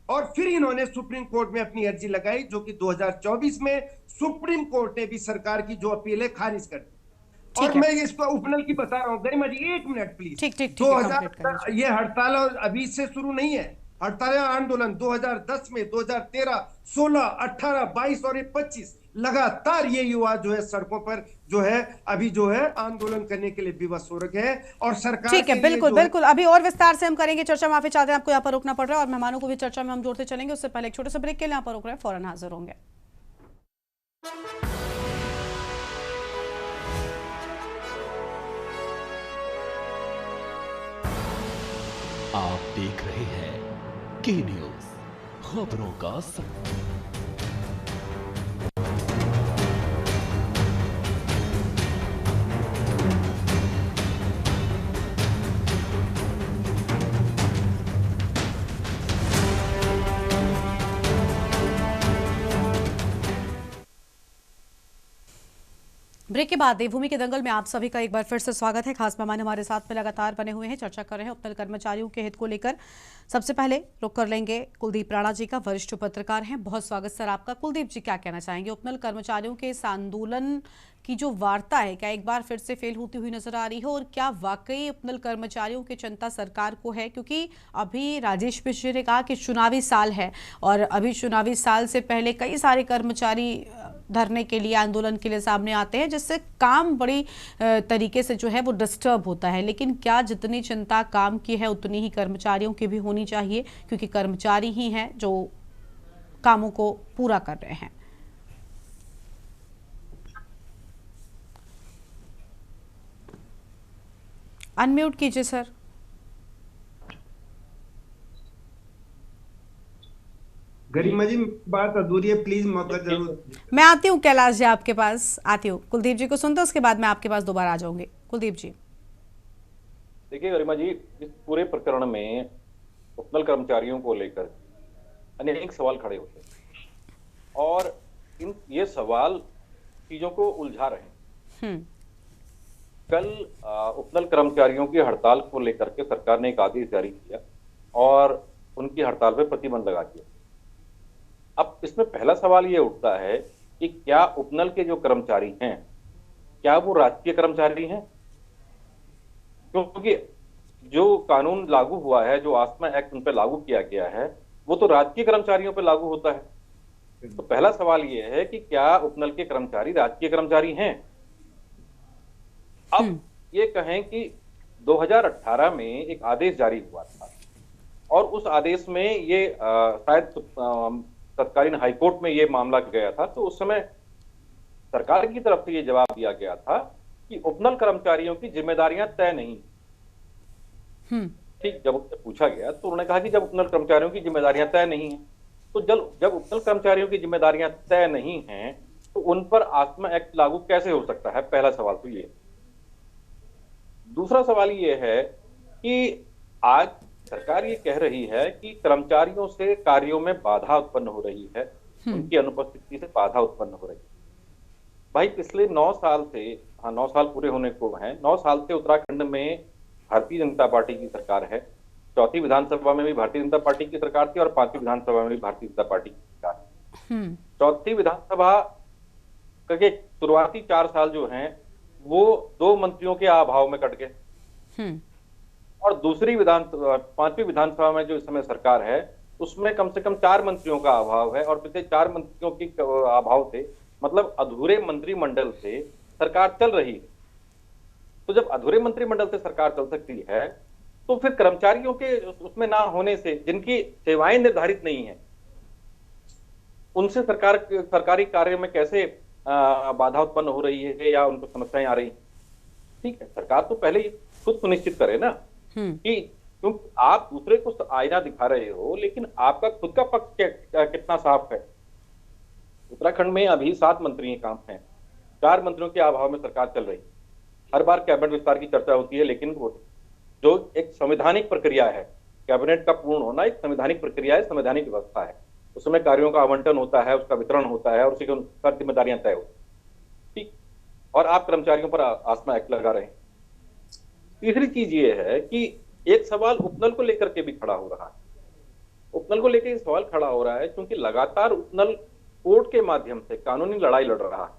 और फिर इन्होंने सुप्रीम कोर्ट में अपनी अर्जी लगाई, जो कि 2024 में सुप्रीम कोर्ट ने भी सरकार की जो अपील है खारिज कर दी। और मैं इसको उपनल की बता रहा हूँ गरिमा जी, 1 मिनट प्लीज। 2000 ये हड़ताल अभी से शुरू नहीं है, हड़ताल आंदोलन 2010 में, 2013, 16, 18, 22 और 25 लगातार ये युवा जो है सड़कों पर जो है अभी जो है आंदोलन करने के लिए विवश हो रखे हैं। और सरकार ठीक है, बिल्कुल बिल्कुल, अभी और विस्तार से हम करेंगे चर्चा। माफी चाहते हैं, आपको यहाँ पर रोकना पड़ रहा है, और मेहमानों को भी चर्चा में हम जोड़ते चलेंगे। उससे पहले एक छोटे से ब्रेक के लिए यहाँ पर रोक रहे हैं, फौरन हाजिर होंगे। आप देख रहे हैं के न्यूज, खबरों का संग। ब्रेक के बाद देवभूमि के दंगल में आप सभी का एक बार फिर से स्वागत है। खास मेहमान हमारे साथ में लगातार बने हुए हैं, चर्चा कर रहे हैं उपनल कर्मचारियों के हित को लेकर। सबसे पहले रुक कर लेंगे कुलदीप राणा जी का, वरिष्ठ पत्रकार हैं। बहुत स्वागत सर आपका। कुलदीप जी, क्या कहना चाहेंगे? उपनल कर्मचारियों के इस आंदोलन की जो वार्ता है, क्या एक बार फिर से फेल होती हुई नजर आ रही है, और क्या वाकई उपनल कर्मचारियों की चिंता सरकार को है? क्योंकि अभी राजेश मिश्र ने कहा कि चुनावी साल है, और अभी चुनावी साल से पहले कई सारे कर्मचारी धरने के लिए, आंदोलन के लिए सामने आते हैं, जिससे काम बड़ी तरीके से जो है वो डिस्टर्ब होता है। लेकिन क्या जितनी चिंता काम की है उतनी ही कर्मचारियों की भी होनी चाहिए, क्योंकि कर्मचारी ही हैं जो कामों को पूरा कर रहे हैं। अनम्यूट कीजिए सर। गरिमा जी बात अधूरी है, प्लीज मौका जरूर। मैं आती हूँ कैलाश जी आपके पास, आती हूँ। कुलदीप जी को सुनते, उसके बाद मैं आपके पास दोबारा आ जाऊंगी। कुलदीप जी देखिए गरिमा जी, इस पूरे प्रकरण में उपनल कर्मचारियों को लेकर अनेक सवाल खड़े होते हैं, और ये सवाल चीजों को उलझा रहे हैं। कल उपनल कर्मचारियों की हड़ताल को लेकर के सरकार ने एक आदेश जारी किया और उनकी हड़ताल पर प्रतिबंध लगा दिया। अब इसमें पहला सवाल ये उठता है कि क्या उपनल के जो कर्मचारी हैं, क्या वो राजकीय कर्मचारी हैं? क्योंकि जो कानून लागू हुआ है, जो आसमा एक्ट उन पर लागू किया गया है, वो तो राजकीय कर्मचारियों पर लागू होता है। तो पहला सवाल ये है कि क्या उपनल के कर्मचारी राजकीय कर्मचारी हैं? अब ये कहें कि 2018 में एक आदेश जारी हुआ था, और उस आदेश में ये शायद तत्कालीन हाईकोर्ट में ये मामला गया था, तो उस समय सरकार की तरफ से ये जवाब दिया गया था कि उपनल कर्मचारियों की जिम्मेदारियां तय नहीं। ठीक, जब उनसे पूछा गया तो उन्होंने कहा कि जब उपनल कर्मचारियों की जिम्मेदारियां तय नहीं है तो जब उपनल कर्मचारियों की जिम्मेदारियां तय नहीं हैं तो उन पर आस्मा एक्ट लागू कैसे हो सकता है? पहला सवाल तो ये। दूसरा सवाल ये है कि आज सरकार ये कह रही है कि कर्मचारियों से कार्यों में बाधा उत्पन्न हो रही है, उनकी अनुपस्थिति से बाधा उत्पन्न हो रही है। भाई पिछले 9 साल से, 9 साल पूरे होने को हैं, 9 साल से उत्तराखंड में भारतीय जनता पार्टी की सरकार है। चौथी विधानसभा में भी भारतीय जनता पार्टी की सरकार थी और 5वीं विधानसभा में भी भारतीय जनता पार्टी की सरकार है। चौथी विधानसभा के शुरुआती 4 साल जो हैं वो 2 मंत्रियों के अभाव में कट गए और 5वीं विधानसभा में जो इस समय सरकार है उसमें कम से कम 4 मंत्रियों का अभाव है और पिछले 4 मंत्रियों के अभाव से, मतलब अधूरे मंत्रिमंडल से सरकार चल रही है। तो जब अधूरे मंत्रिमंडल से सरकार चल सकती है तो फिर कर्मचारियों के उसमें ना होने से, जिनकी सेवाएं निर्धारित नहीं है, उनसे सरकारी कार्य में कैसे बाधा उत्पन्न हो रही है या उनको समस्याएं आ रही हैं? ठीक है, सरकार तो पहले खुद सुनिश्चित करे ना कि क्योंकि आप दूसरे को आईना दिखा रहे हो लेकिन आपका खुद का पक्ष कितना साफ है। उत्तराखंड में अभी 7 मंत्री काम हैं, 4 मंत्रियों के अभाव में सरकार चल रही है। हर बार कैबिनेट विस्तार की चर्चा होती है लेकिन वो जो एक संवैधानिक प्रक्रिया है, कैबिनेट का पूर्ण होना एक संवैधानिक प्रक्रिया है, संवैधानिक व्यवस्था है। उसमें कार्यों का आवंटन होता है, उसका वितरण होता है और उसी के अनुसार जिम्मेदारियां तय होती हैं। ठीक, और आप कर्मचारियों पर आस्मा एक्ट लगा रहे हैं। तीसरी चीज ये है कि एक सवाल उपनल को लेकर के भी खड़ा हो रहा है। उपनल को लेकर ये सवाल खड़ा हो रहा है क्योंकि लगातार उपनल कोर्ट के माध्यम से कानूनी लड़ाई लड़ रहा है।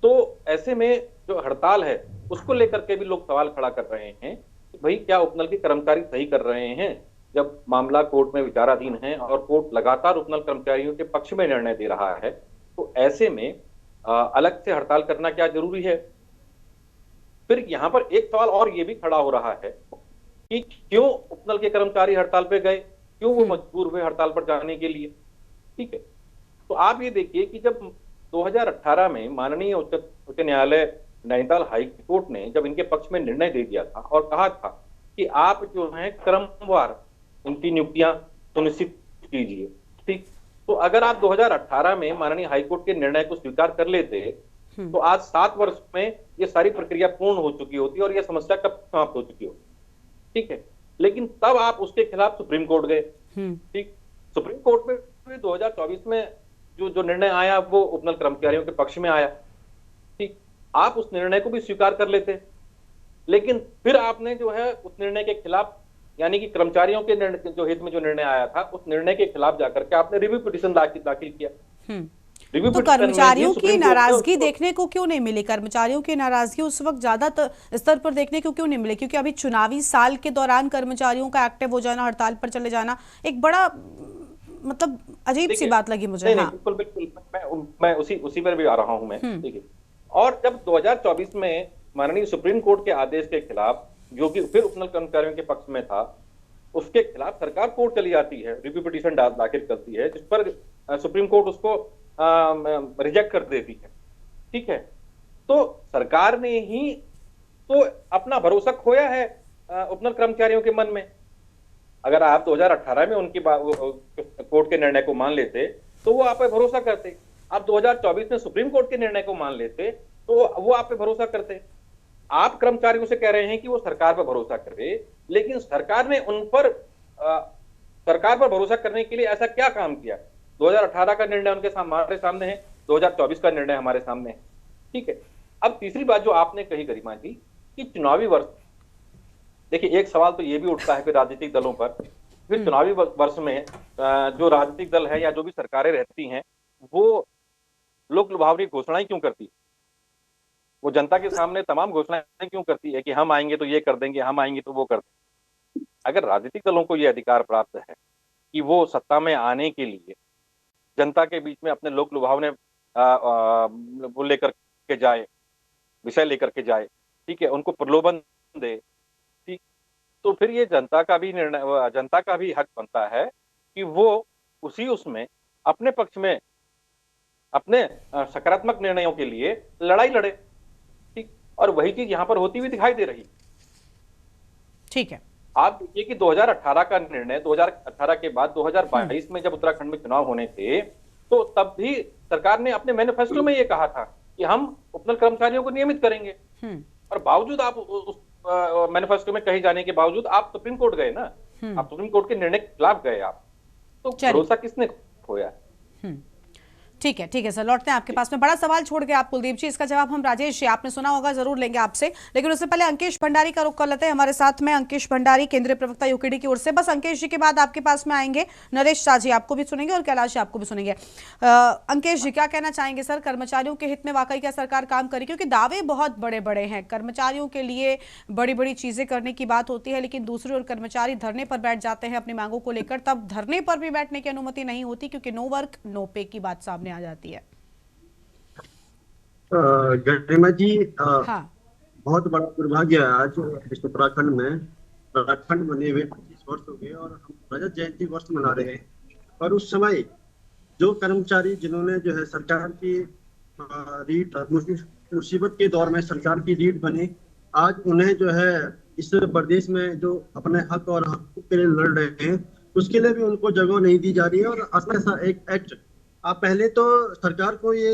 तो ऐसे में जो हड़ताल है उसको लेकर के भी लोग सवाल खड़ा कर रहे हैं कि भाई क्या उपनल के कर्मचारी सही कर रहे हैं जब मामला कोर्ट में विचाराधीन है और कोर्ट लगातार उपनल कर्मचारियों के पक्ष में निर्णय दे रहा है। तो ऐसे में अलग से हड़ताल करना क्या जरूरी है? फिर यहाँ पर एक सवाल और ये भी खड़ा हो रहा है कि क्यों उपनल के कर्मचारी हड़ताल पे गए, क्यों वो मजबूर हुए हड़ताल पर जाने के लिए? ठीक है, तो आप ये देखिए कि जब 2018 में माननीय उच्च न्यायालय नैनीताल हाई कोर्ट ने जब इनके पक्ष में निर्णय दे दिया था और कहा था कि आप जो है क्रमवार इनकी नियुक्तियां सुनिश्चित कीजिए। ठीक, तो अगर आप 2018 में माननीय हाईकोर्ट के निर्णय को स्वीकार कर लेते तो आज 7 वर्ष में ये सारी प्रक्रिया पूर्ण हो चुकी होती और ये समस्या कब समाप्त हो चुकी होती। ठीक है, लेकिन तब आप उसके खिलाफ सुप्रीम कोर्ट गए। ठीक, सुप्रीम कोर्ट में 2024 में जो निर्णय आया वो उपनल कर्मचारियों के पक्ष में आया। ठीक, आप उस निर्णय को भी स्वीकार कर लेते, लेकिन फिर आपने जो है उस निर्णय के खिलाफ, यानी कि कर्मचारियों के जो हित में जो निर्णय आया था उस निर्णय के खिलाफ जाकर के आपने रिव्यू पिटीशन दाखिल किया। तो कर्मचारियों की नाराजगी देखने को क्यों नहीं मिली? कर्मचारियों की नाराजगी उस वक्त ज्यादा स्तर पर देखने को क्यों नहीं मिली? क्योंकि अभी चुनावी साल के दौरान कर्मचारियों का एक्टिव हो जाना, हड़ताल पर चले जाना एक बड़ा मतलब अजीब सी बात लगी मुझे। नहीं, बिल्कुल बिल्कुल, मैं उसी पर भी आ रहा हूं मैं। ठीक है, और जब 2024 में माननीय सुप्रीम कोर्ट के आदेश के खिलाफ, जो कि फिर उपनल कर्मचारियों के पक्ष में था, उसके खिलाफ सरकार कोर्ट चली जाती है, रिव्यू पिटीशन दाखिल करती है, जिस पर सुप्रीम कोर्ट उसको रिजेक्ट कर देती है। ठीक है, तो सरकार ने ही तो अपना भरोसा खोया है उपनल कर्मचारियों के मन में। अगर आप 2018 में उनकी कोर्ट के निर्णय को मान लेते तो वो आप पे भरोसा करते, आप 2024 में सुप्रीम कोर्ट के निर्णय को मान लेते तो वो आप पे भरोसा करते। आप कर्मचारियों से कह रहे हैं कि वो सरकार पर भरोसा करे, लेकिन सरकार ने सरकार पर भरोसा करने के लिए ऐसा क्या काम किया? 2018 का निर्णय उनके हमारे सामने है, 2024 का निर्णय हमारे सामने है। ठीक है, अब तीसरी बात जो आपने कही गरिमा जी कि चुनावी वर्ष, देखिए एक सवाल तो ये भी उठता है फिर राजनीतिक दलों पर, फिर चुनावी वर्ष में जो राजनीतिक दल है या जो भी सरकारें रहती हैं वो लोक लुभावनी घोषणाएं क्यों करती है? वो जनता के सामने तमाम घोषणाएं क्यों करती है कि हम आएंगे तो ये कर देंगे, हम आएंगे तो वो कर देंगे? अगर राजनीतिक दलों को ये अधिकार प्राप्त है कि वो सत्ता में आने के लिए जनता के बीच में अपने लोक लुभावने वो लेकर के जाए, विषय लेकर के जाए, ठीक है, उनको प्रलोभन दे, ठीक, तो फिर ये जनता का भी निर्णय, जनता का भी हक बनता है कि वो उसमें अपने पक्ष में अपने सकारात्मक निर्णयों के लिए लड़ाई लड़े। ठीक, और वही चीज यहां पर होती हुई दिखाई दे रही। ठीक है। आप देखिए कि 2018 का निर्णय, 2018 के बाद 2022 में जब उत्तराखंड में चुनाव होने थे, तो तब भी सरकार ने अपने मैनिफेस्टो में ये कहा था कि हम उपनल कर्मचारियों को नियमित करेंगे। और बावजूद आप उस मैनिफेस्टो में कहे जाने के बावजूद आप सुप्रीम कोर्ट गए ना, आप सुप्रीम कोर्ट के निर्णय के खिलाफ गए आप, तो भरोसा किसने खोया? ठीक है सर, लौटते हैं आपके पास में। बड़ा सवाल छोड़ के आप कुलदीप जी, इसका जवाब हम राजेश जी, आपने सुना होगा, जरूर लेंगे आपसे, लेकिन उससे पहले अंकेश भंडारी का रुख कर लेते हैं। हमारे साथ में अंकेश भंडारी, केंद्रीय प्रवक्ता यूकेडी की ओर से। बस अंकेश जी के बाद आपके पास में आएंगे नरेश शाह जी, आपको भी सुनेंगे, और कैलाश जी आपको भी सुनेंगे। अंकेश जी, क्या कहना चाहेंगे सर, कर्मचारियों के हित में वाकई क्या सरकार काम करी? क्योंकि दावे बहुत बड़े बड़े हैं, कर्मचारियों के लिए बड़ी बड़ी चीजें करने की बात होती है, लेकिन दूसरी ओर कर्मचारी धरने पर बैठ जाते हैं अपनी मांगों को लेकर, तब धरने पर भी बैठने की अनुमति नहीं होती क्योंकि नो वर्क नो पे की बात सामने आ जाती है। गरिमा जी, बहुत बड़ा दुर्भाग्य है आज इस उत्तराखंड में। उत्तराखंड बने हुए 25 वर्ष हो गए और हम रजत जयंती वर्ष मना रहे हैं, और उस समय जो कर्मचारी जिन्होंने जो है सरकार की रीढ़, मुसीबत के दौर में सरकार की रीढ़ बने, आज उन्हें जो है इस प्रदेश में जो अपने हक और हकूक के लिए लड़ रहे हैं, उसके लिए भी उनको जगह नहीं दी जा रही है। और ऐसा एक एक्ट, आप पहले तो सरकार को ये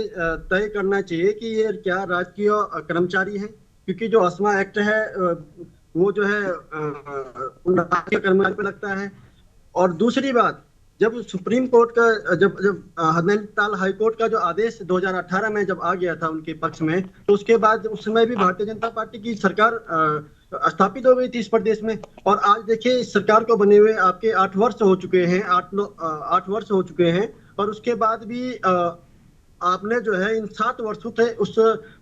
तय करना चाहिए कि ये क्या राजकीय कर्मचारी है, क्योंकि जो अस्मा एक्ट है वो जो है उन राजकीय कर्मचारी पे लगता है। और दूसरी बात, जब सुप्रीम कोर्ट का जब नैनीताल हाई कोर्ट का जो आदेश 2018 में जब आ गया था उनके पक्ष में, तो उसके बाद उस समय भी भारतीय जनता पार्टी की सरकार स्थापित हो गई थी इस प्रदेश में। और आज देखिए इस सरकार को बने हुए आपके 8 वर्ष हो चुके हैं, 8 वर्ष हो चुके हैं, और उसके बाद भी आपने जो है इन 7 वर्षों से उस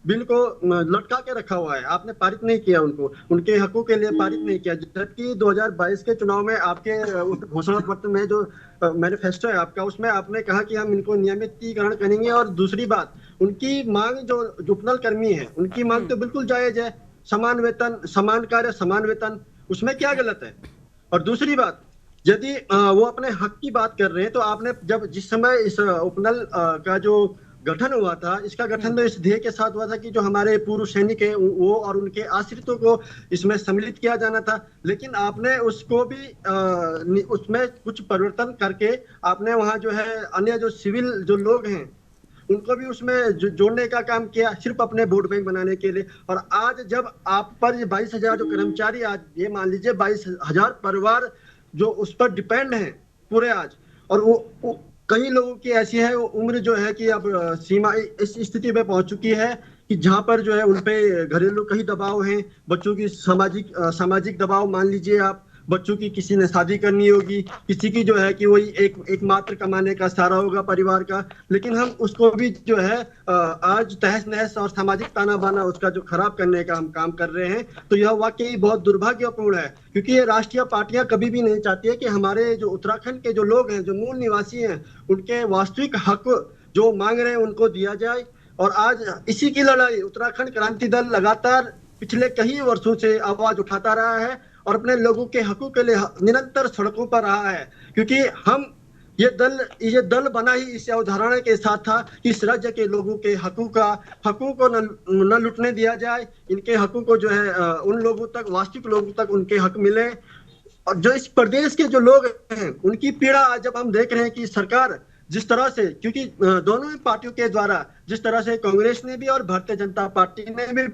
बिल को लटका के रखा हुआ है, आपने पारित नहीं किया, उनको उनके हकों के लिए पारित नहीं किया। जबकि 2022 के चुनाव में आपके घोषणा पत्र में जो मैनिफेस्टो है आपका, उसमें आपने कहा कि हम इनको नियमितीकरण करेंगे। और दूसरी बात, उनकी मांग जो उपनल कर्मी है, उनकी मांग तो बिल्कुल जायज है, समान वेतन, समान कार्य, समान वेतन, उसमें क्या गलत है? और दूसरी बात, यदि वो अपने हक की बात कर रहे हैं, तो आपने जिस समय इस उपनल का जो गठन हुआ था, इसका गठन तो इस ध्येय के साथ हुआ था कि जो हमारे पूर्व सैनिक है वो और उनके आश्रितों को इसमें सम्मिलित किया जाना था। लेकिन आपने उसको भी उसमें कुछ परिवर्तन करके आपने वहाँ जो है अन्य जो सिविल जो लोग हैं उनको भी उसमें जोड़ने का काम किया, सिर्फ अपने वोट बैंक बनाने के लिए। और आज जब आप पर ये 22,000 जो कर्मचारी, आज ये मान लीजिए 22,000 परिवार जो उस पर डिपेंड है पूरे आज, और वो कई लोगों की ऐसी है उम्र जो है कि अब सीमा इस स्थिति में पहुंच चुकी है कि जहां पर जो है उनपे घरेलू कई दबाव हैं, बच्चों की सामाजिक दबाव, मान लीजिए आप बच्चों की किसी ने शादी करनी होगी, किसी की जो है कि वही एकमात्र कमाने का सहारा होगा परिवार का, लेकिन हम उसको भी जो है आज तहस नहस और सामाजिक ताना बाना उसका जो खराब करने का हम काम कर रहे हैं। तो यह वाकई बहुत दुर्भाग्यपूर्ण है, क्योंकि ये राष्ट्रीय पार्टियां कभी भी नहीं चाहती है कि हमारे जो उत्तराखंड के जो लोग हैं, जो मूल निवासी हैं, उनके वास्तविक हक जो मांग रहे हैं उनको दिया जाए। और आज इसी की लड़ाई उत्तराखंड क्रांति दल लगातार पिछले कई वर्षों से आवाज उठाता रहा है और अपने लोगों के हकों के लिए निरंतर सड़कों पर रहा है, क्योंकि हम ये दल बना ही इस अवधारणा के साथ था कि इस राज्य के लोगों के हकों को न लुटने दिया जाए, इनके हकों को जो है उन लोगों तक, वास्तविक लोगों तक उनके हक मिले। और जो इस प्रदेश के जो लोग हैं उनकी पीड़ा आज जब हम देख रहे हैं कि सरकार जिस तरह से, क्योंकि दोनों ही पार्टियों के द्वारा जिस तरह से कांग्रेस ने भी और भारतीय जनता पार्टी ने भी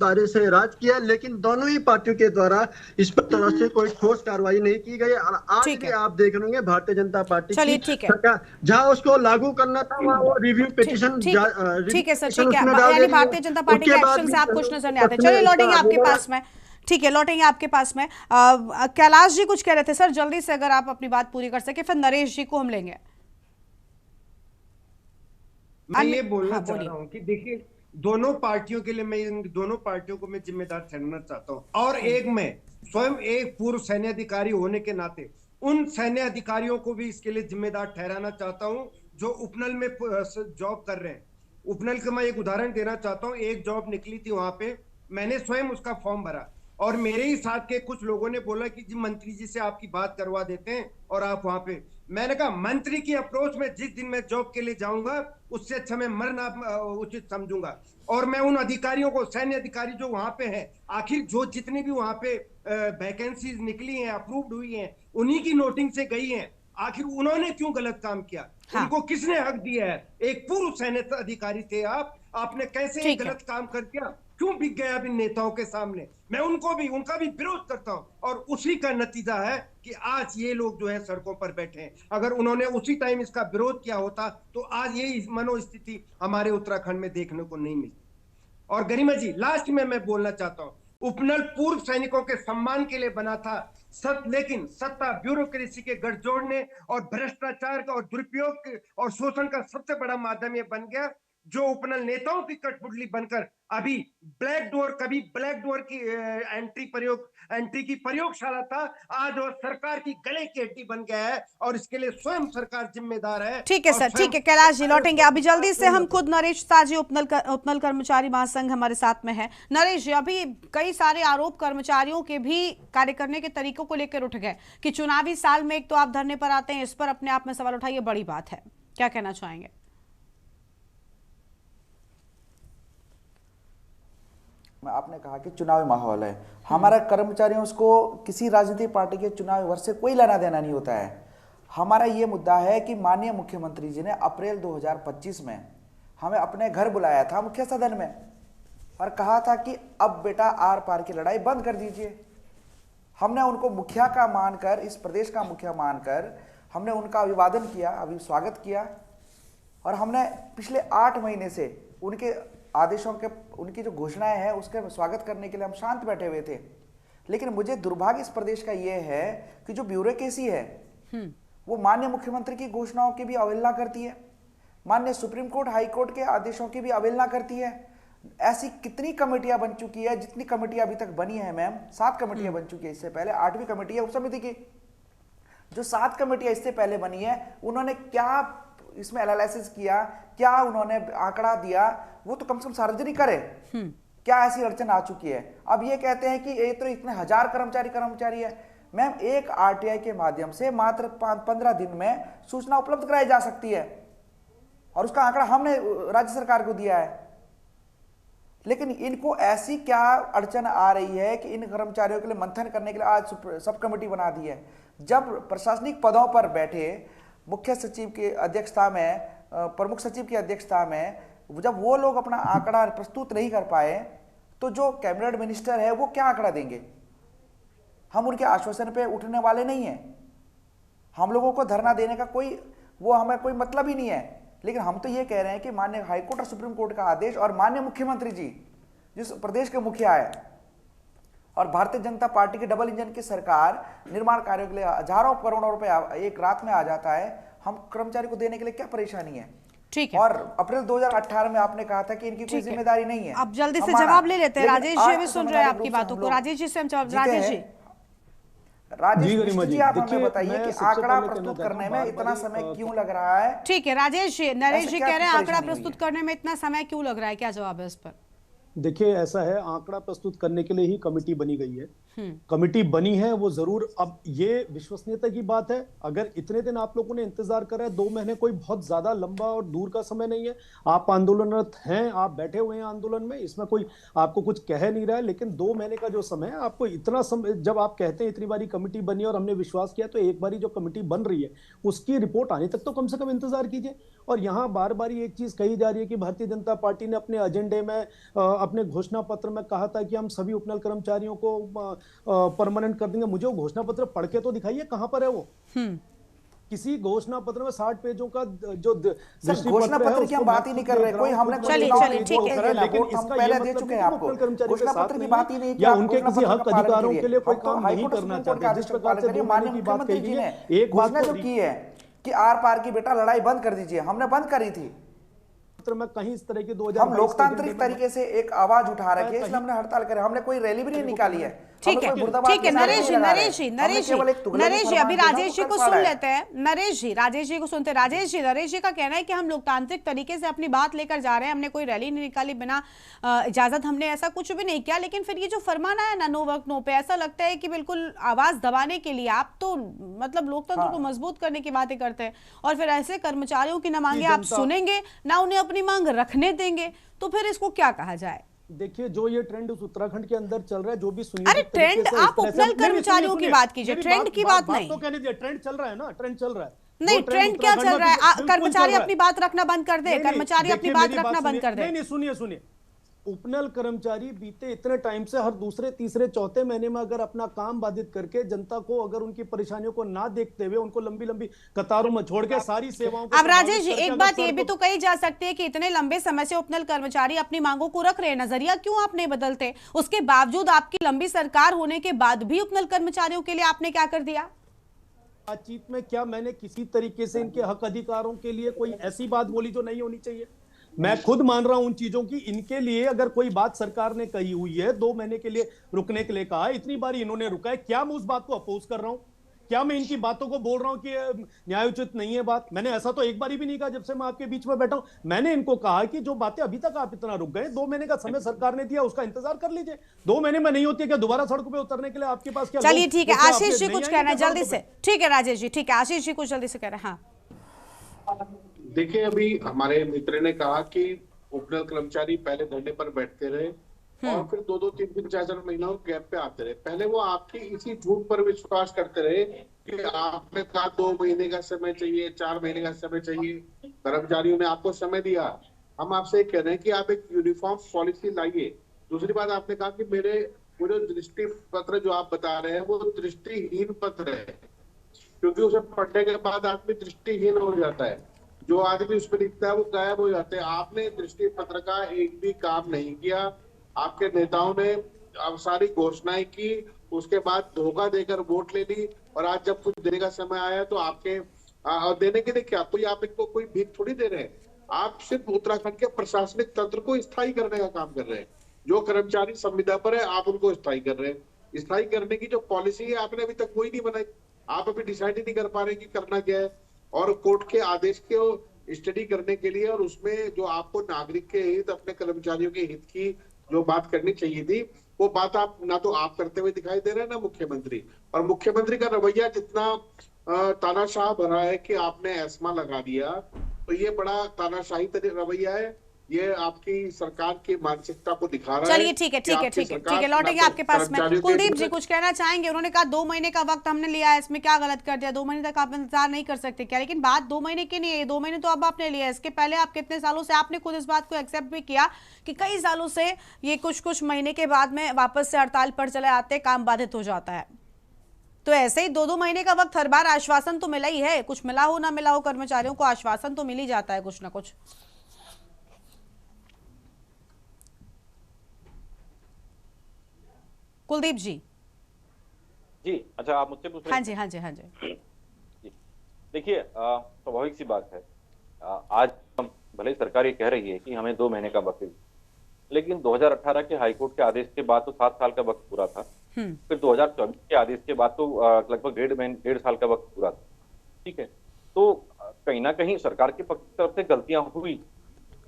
बारे से राज किया, लेकिन दोनों ही पार्टियों के द्वारा इस पर तरह से कोई ठोस कार्रवाई नहीं की गई। और आज भी आप देख रहे होंगे भारतीय जनता पार्टी की सरकार जहां उसको लागू करना था वहां वो रिव्यू पिटीशन, ठीक है सर, ठीक है, यानी भारतीय जनता पार्टी के एक्शन से आप कुछ नजर नहीं आते। चलिए लौटेंगे आपके पास में, ठीक है, लौटेंगे आपके पास में। कैलाश जी कुछ कह रहे थे सर, जल्दी से अगर आप अपनी बात पूरी कर सके, फिर नरेश जी को हम लेंगे। मैं ये बोलना चाह रहा हूँ कि देखिए, दोनों पार्टियों के लिए मैं इन दोनों पार्टियों को मैं जिम्मेदार ठहराना चाहता हूँ, और एक मैं स्वयं एक पूर्व सैन्य अधिकारी होने के नाते उन सैन्य अधिकारियों को भी इसके लिए जिम्मेदार ठहराना चाहता हूँ जो उपनल में जॉब कर रहे हैं। उपनल का मैं एक उदाहरण देना चाहता हूँ। एक जॉब निकली थी, वहां पे मैंने स्वयं उसका फॉर्म भरा और मेरे ही साथ के कुछ लोगों ने बोला कि जी मंत्री जी से आपकी बात करवा देते हैं और आप वहां पे। मैंने कहा मंत्री की अप्रोच में जिस दिन मैं जॉब के लिए जाऊंगा उससे अच्छा मैं मरना उचित समझूंगा। और मैं उन अधिकारियों को, सैन्य अधिकारी जो वहां पे हैं, आखिर जो जितने भी वहां पे वैकेंसीज निकली हैं, अप्रूव्ड हुई हैं, उन्हीं की नोटिंग से गई हैं। आखिर उन्होंने क्यों गलत काम किया? हाँ। उनको किसने हक दिया है? एक पूर्व सैनिक अधिकारी थे आप, आपने कैसे ये गलत काम कर दिया? क्यों बिक गया अब इन नेताओं के सामने? मैं उनका भी विरोध करता हूं, और उसी का नतीजा है कि आज ये लोग जो है सड़कों पर बैठे हैं। अगर उन्होंने उसी टाइम इसका विरोध किया होता तो आज ये मनोस्थिति हमारे उत्तराखंड में देखने को नहीं मिलती। और गरिमा जी, लास्ट में मैं बोलना चाहता हूं, उपनल पूर्व सैनिकों के सम्मान के लिए बना था, लेकिन सत्ता ब्यूरोक्रेसी के गठजोड़ ने और भ्रष्टाचार का और दुरुपयोग और शोषण का सबसे बड़ा माध्यम ये बन गया, जो उपनल नेताओं की कठपुतली बनकर अभी ब्लैक डोर की एंट्री की प्रयोगशाला था, आज वो सरकार की गले की हड्डी बन गया है, और इसके लिए स्वयं सरकार जिम्मेदार है। ठीक है सर, ठीक है। कैलाश जी लौटेंगे अभी जल्दी से। हम खुद नरेश साजी, उपनल कर्मचारी महासंघ हमारे साथ में है। नरेश जी, अभी कई सारे आरोप कर्मचारियों के भी कार्य करने के तरीकों को लेकर उठ गए कि चुनावी साल में एक तो आप धरने पर आते हैं, इस पर अपने आप में सवाल उठाइए, बड़ी बात है, क्या कहना चाहेंगे? आपने कहा कि चुनावी माहौल है, हमारा कर्मचारियों को किसी राजनीतिक पार्टी के चुनावी वर्ष से कोई लेना देना नहीं होता है। हमारा ये मुद्दा है कि माननीय मुख्यमंत्री जी ने अप्रैल 2025 में हमें अपने घर बुलाया था मुख्य सदन में, और कहा था कि अब बेटा आर पार की लड़ाई बंद कर दीजिए। हमने उनको मुखिया का मानकर, इस प्रदेश का मुखिया मानकर हमने उनका अभिवादन किया, स्वागत किया, और हमने पिछले 8 महीने से उनके आदेशों के, उनकी जो घोषणाएं हैं उसके स्वागत करने के लिए हम शांत बैठे हुए थे। लेकिन मुझे दुर्भाग्य इस प्रदेश का ये है कि जो ब्यूरोक्रेसी है वो माननीय मुख्यमंत्री की घोषणाओं की भी अवहेलना करती है, माननीय सुप्रीम कोर्ट, हाई कोर्ट के आदेशों की भी अवहेलना करती है। ऐसी कितनी कमेटियां बन चुकी है, जितनी कमेटियां अभी तक बनी है मैम, 7 कमेटियां बन चुकी है, इससे पहले 8वीं कमेटी है उप समिति की। जो 7 कमेटियां इससे पहले बनी है, उन्होंने क्या इसमें एनालिसिस किया, क्या उन्होंने आंकड़ा दिया, वो तो कम से कम सार्वजनिक करे। क्या ऐसी अड़चन आ चुकी है? अब ये कहते हैं कि ये तो इतने 1000 कर्मचारी है। मैम, एक आरटीआई के माध्यम से मात्र 15 दिन में सूचना उपलब्ध कराई जा सकती है, और उसका आंकड़ा हमने राज्य सरकार को दिया है। लेकिन इनको ऐसी क्या अड़चन आ रही है कि इन कर्मचारियों के लिए मंथन करने के लिए आज सब कमेटी बना दी है। जब प्रशासनिक पदों पर बैठे मुख्य सचिव की अध्यक्षता में, प्रमुख सचिव की अध्यक्षता में, जब वो लोग अपना आंकड़ा प्रस्तुत नहीं कर पाए, तो जो कैबिनेट मिनिस्टर है वो क्या आंकड़ा देंगे? हम उनके आश्वासन पे उठने वाले नहीं हैं। हम लोगों को धरना देने का हमें कोई मतलब ही नहीं है। लेकिन हम तो ये कह रहे हैं कि माननीय हाईकोर्ट और सुप्रीम कोर्ट का आदेश, और माननीय मुख्यमंत्री जी जिस प्रदेश के मुखिया है, और भारतीय जनता पार्टी की डबल इंजन की सरकार निर्माण कार्यों के लिए हजारों करोड़ों रुपए एक रात में आ जाता है, हम कर्मचारी को देने के लिए क्या परेशानी है? ठीक है। और अप्रैल 2018 में आपने कहा था कि इनकी कोई जिम्मेदारी नहीं है। अब जल्दी से जवाब ले लेते हैं। राजेश जी भी सुन रहे हैं आपकी बातों को। राजेश जी से हम जवाब। राजेश जी, आप हमें बताइए कि आंकड़ा प्रस्तुत करने में इतना समय क्यों लग रहा है? ठीक है राजेश जी, नरेश जी कह रहे हैं आंकड़ा प्रस्तुत करने में इतना समय क्यों लग रहा है, क्या जवाब है इस पर? देखिए, ऐसा है, आंकड़ा प्रस्तुत करने के लिए ही कमेटी बनी गई है। कमेटी बनी है वो जरूर, अब ये विश्वसनीयता की बात है। अगर इतने दिन आप लोगों ने इंतजार करा है, 2 महीने कोई बहुत ज्यादा लंबा और दूर का समय नहीं है। आप आंदोलनरत हैं, आप बैठे हुए हैं आंदोलन में, इसमें कोई आपको कुछ कह नहीं रहा है। लेकिन 2 महीने का जो समय है, आपको इतना समय, जब आप कहते हैं इतनी बारी कमेटी बनी और हमने विश्वास किया, तो एक बारी जो कमेटी बन रही है उसकी रिपोर्ट आने तक तो कम से कम इंतजार कीजिए। और यहाँ बार बार एक चीज कही जा रही है कि भारतीय जनता पार्टी ने अपने एजेंडे में, अपने घोषणा पत्र में कहा था कि हम सभी उपनल कर्मचारियों को परमानेंट कर देंगे। मुझे वो घोषणा पत्र पढ़ के तो दिखाइए, कहां पर है वो? किसी घोषणा पत्र में 60 पेजों का जो घोषणा पत्र की हम बात ही नहीं कर रहे। कोई हमने चलिए ठीक है, लेकिन हम पहले दे चुके हैं आपको घोषणा पत्र की बात ही नहीं या उनके किसी हक अधिकारों के लिए कोई काम नहीं करना चाहते। जिस प्रकार से माननीय मुख्यमंत्री जी ने एक घोषणा जो की है कि आर पार की बेटा लड़ाई बंद कर दीजिए, हमने बंद करी थी। में कहीं इस तरह की 2022 हम लोकतांत्रिक तरीके से एक आवाज उठा रखे, इसलिए हमने हड़ताल करे। हमने कोई रैली भी नहीं निकाली है। ठीक है नरेश जी अभी राजेश जी को सुन लेते हैं। नरेश जी को सुनते हैं। राजेश जी का कहना है कि हम लोकतांत्रिक तरीके से अपनी बात लेकर जा रहे हैं, हमने कोई रैली नहीं निकाली बिना इजाजत, हमने ऐसा कुछ भी नहीं किया। लेकिन फिर ये जो फरमान आया ना, नो वर्क नो पे, ऐसा लगता है कि बिल्कुल आवाज दबाने के लिए आप तो मतलब लोकतंत्र को मजबूत करने की बातें करते हैं, और फिर ऐसे कर्मचारियों की ना मांगे आप सुनेंगे, ना उन्हें अपनी मांग रखने देंगे, तो फिर इसको क्या कहा जाए? देखिए जो ये ट्रेंड उस उत्तराखंड के अंदर चल रहा है, जो भी सुनियोजित अरे ट्रेंड आप उपनल कर्मचारियों की बात कीजिए, ट्रेंड की बात नहीं। तो कहने दीजिए, ट्रेंड चल रहा है ना, ट्रेंड चल रहा है। नहीं, ट्रेंड क्या चल रहा है? कर्मचारी अपनी बात रखना बंद कर दे, कर्मचारी अपनी बात रखना बंद कर दे। नहीं, सुनिए, उपनल कर्मचारी बीते इतने टाइम से हर दूसरे तीसरे चौथे महीने में अगर अपना काम बाधित करके जनता को, अगर उनकी परेशानियों को ना देखते हुए उनको लंबी लंबी कतारों में छोड़ के सारी सेवाओं को। अब राजेश जी, एक बात ये भी तो कही जा सकती है कि इतने लंबे समय से उपनल कर्मचारी अपनी मांगों को रख रहे हैं, नजरिया क्यों आप नहीं बदलते? उसके बावजूद, आपकी लंबी सरकार होने के बाद भी उपनल कर्मचारियों के लिए आपने क्या कर दिया? बातचीत में क्या मैंने किसी तरीके से इनके हक अधिकारों के लिए कोई ऐसी बात बोली जो नहीं होनी चाहिए? मैं खुद मान रहा हूं उन चीजों की। इनके लिए अगर कोई बात सरकार ने कही हुई है, 2 महीने के लिए रुकने के लिए कहा है, इतनी बार इन्होंने रुका है, क्या मैं उस बात को अपोज कर रहा हूं? क्या मैं इनकी बातों को बोल रहा हूं कि न्यायोचित नहीं है बात? मैंने ऐसा तो एक बार भी नहीं कहा जब से मैं आपके बीच में बैठा हूं। मैंने इनको कहा कि जो बातें अभी तक आप इतना रुक गए, 2 महीने का समय सरकार ने दिया, उसका इंतजार कर लीजिए। 2 महीने में नहीं होती है क्या दोबारा सड़कों पे उतरने के लिए आपके पास? क्या चलिए ठीक है, आशीष जी कुछ कहना है जल्दी से। ठीक है राजेश जी, ठीक है, आशीष जी कुछ जल्दी से कह रहे हैं। हाँ देखिए, अभी हमारे मित्र ने कहा कि उपनल कर्मचारी पहले धरने पर बैठते रहे और फिर 2-2, 3-3, 4-4 महीनों गैप पे आते रहे। पहले वो आपकी इसी झूठ पर विश्वास करते रहे कि आपने कहा 2 महीने का समय चाहिए, 4 महीने का समय चाहिए, कर्मचारियों ने आपको समय दिया। हम आपसे कह रहे हैं कि आप एक यूनिफॉर्म पॉलिसी लाइए। दूसरी बात, आपने कहा कि मेरे वो जो दृष्टि पत्र जो आप बता रहे हैं वो दृष्टिहीन पत्र है, क्योंकि उसे पढ़ने के बाद आदमी दृष्टिहीन हो जाता है। जो आदमी उसमें लिखता है वो गायब हो जाते हैं। आपने दृष्टि पत्र का एक भी काम नहीं किया। आपके नेताओं ने अब सारी घोषणाएं की, उसके बाद धोखा देकर वोट ले ली, और आज जब कुछ देने का समय आया तो आपके देने के लिए क्या, कोई आप इनको कोई भीख थोड़ी दे रहे हैं। आप सिर्फ उत्तराखंड के प्रशासनिक तंत्र को स्थायी करने का काम कर रहे हैं। जो कर्मचारी संविदा पर है आप उनको स्थायी कर रहे हैं। स्थायी करने की जो पॉलिसी है आपने अभी तक कोई नहीं बनाई। आप अभी डिसाइड ही नहीं कर पा रहे कि करना क्या है। और कोर्ट के आदेश को स्टडी करने के लिए, और उसमें जो आपको नागरिक के हित, अपने कर्मचारियों के हित की जो बात करनी चाहिए थी, वो बात आप ना तो आप करते हुए दिखाई दे रहे हैं ना मुख्यमंत्री। और मुख्यमंत्री का रवैया जितना तानाशाह भरा है कि आपने एस्मा लगा दिया, तो ये बड़ा तानाशाही रवैया है। ये आपकी सरकार की मानसिकता को दिखा रहा है। चलिए ठीक है, लौटेंगे आपके पास में। कुलदीप जी कुछ कहना चाहेंगे? उन्होंने कहा 2 महीने का वक्त हमने लिया है, इसमें क्या गलत कर दिया? 2 महीने तक आप इंतजार नहीं कर सकते क्या? लेकिन बात 2 महीने की नहीं है, 2 महीने तो अब आपने लिया है। इसके पहले आप कितने सालों से, आपने खुद इस बात को एक्सेप्ट भी किया कि कई सालों से ये कुछ महीने के बाद में वापस से हड़ताल पर चले आते, काम बाधित हो जाता है। तो ऐसे ही 2-2 महीने का वक्त, हर बार आश्वासन तो मिला ही है, कुछ मिला हो ना मिला हो, कर्मचारियों को आश्वासन तो मिल ही जाता है कुछ ना कुछ। कुलदीप जी। जी अच्छा, आप मुझसे पूछ रहे हैं? हाँ जी। देखिए, स्वाभाविक सी बात है, आज भले सरकार ये कह रही है कि हमें 2 महीने का वक्त, लेकिन 2018 के हाईकोर्ट के आदेश के बाद तो 7 साल का वक्त पूरा था। फिर 2024 के आदेश के बाद तो लगभग 1.5 साल का वक्त पूरा था। ठीक है, तो कहीं ना कहीं सरकार की तरफ से गलतियां हुई।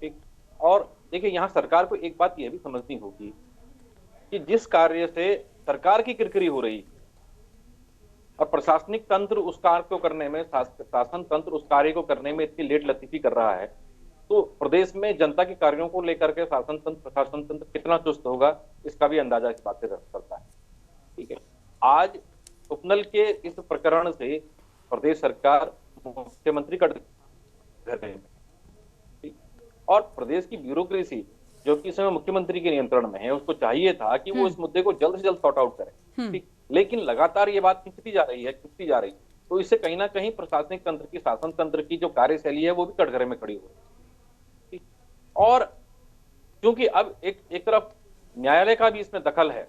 ठीक, और देखिए यहाँ सरकार को एक बात यह भी समझनी होगी कि जिस कार्य से सरकार की किरकिरी हो रही और प्रशासनिक तंत्र उस कार्य को करने में, शासन तंत्र उस कार्य को करने में इतनी लेट लतीफी कर रहा है, तो प्रदेश में जनता के कार्यों को लेकर के शासन तंत्र, प्रशासन तंत्र कितना चुस्त होगा, इसका भी अंदाजा इस बात से करता है। ठीक है, आज उपनल के इस प्रकरण से प्रदेश सरकार, मुख्यमंत्री का घर है, और प्रदेश की ब्यूरोक्रेसी जो कि इस समय मुख्यमंत्री के नियंत्रण में है, उसको चाहिए था कि वो इस मुद्दे को जल्द से जल्द सॉर्ट आउट करे। ठीक, लेकिन लगातार ये बात खिंचती जा रही है, तो इससे कहीं ना कहीं प्रशासनिक तंत्र की, शासन तंत्र की जो कार्यशैली है वो भी कटघरे में खड़ी हो रही है। और क्योंकि अब एक तरफ न्यायालय का भी इसमें दखल है,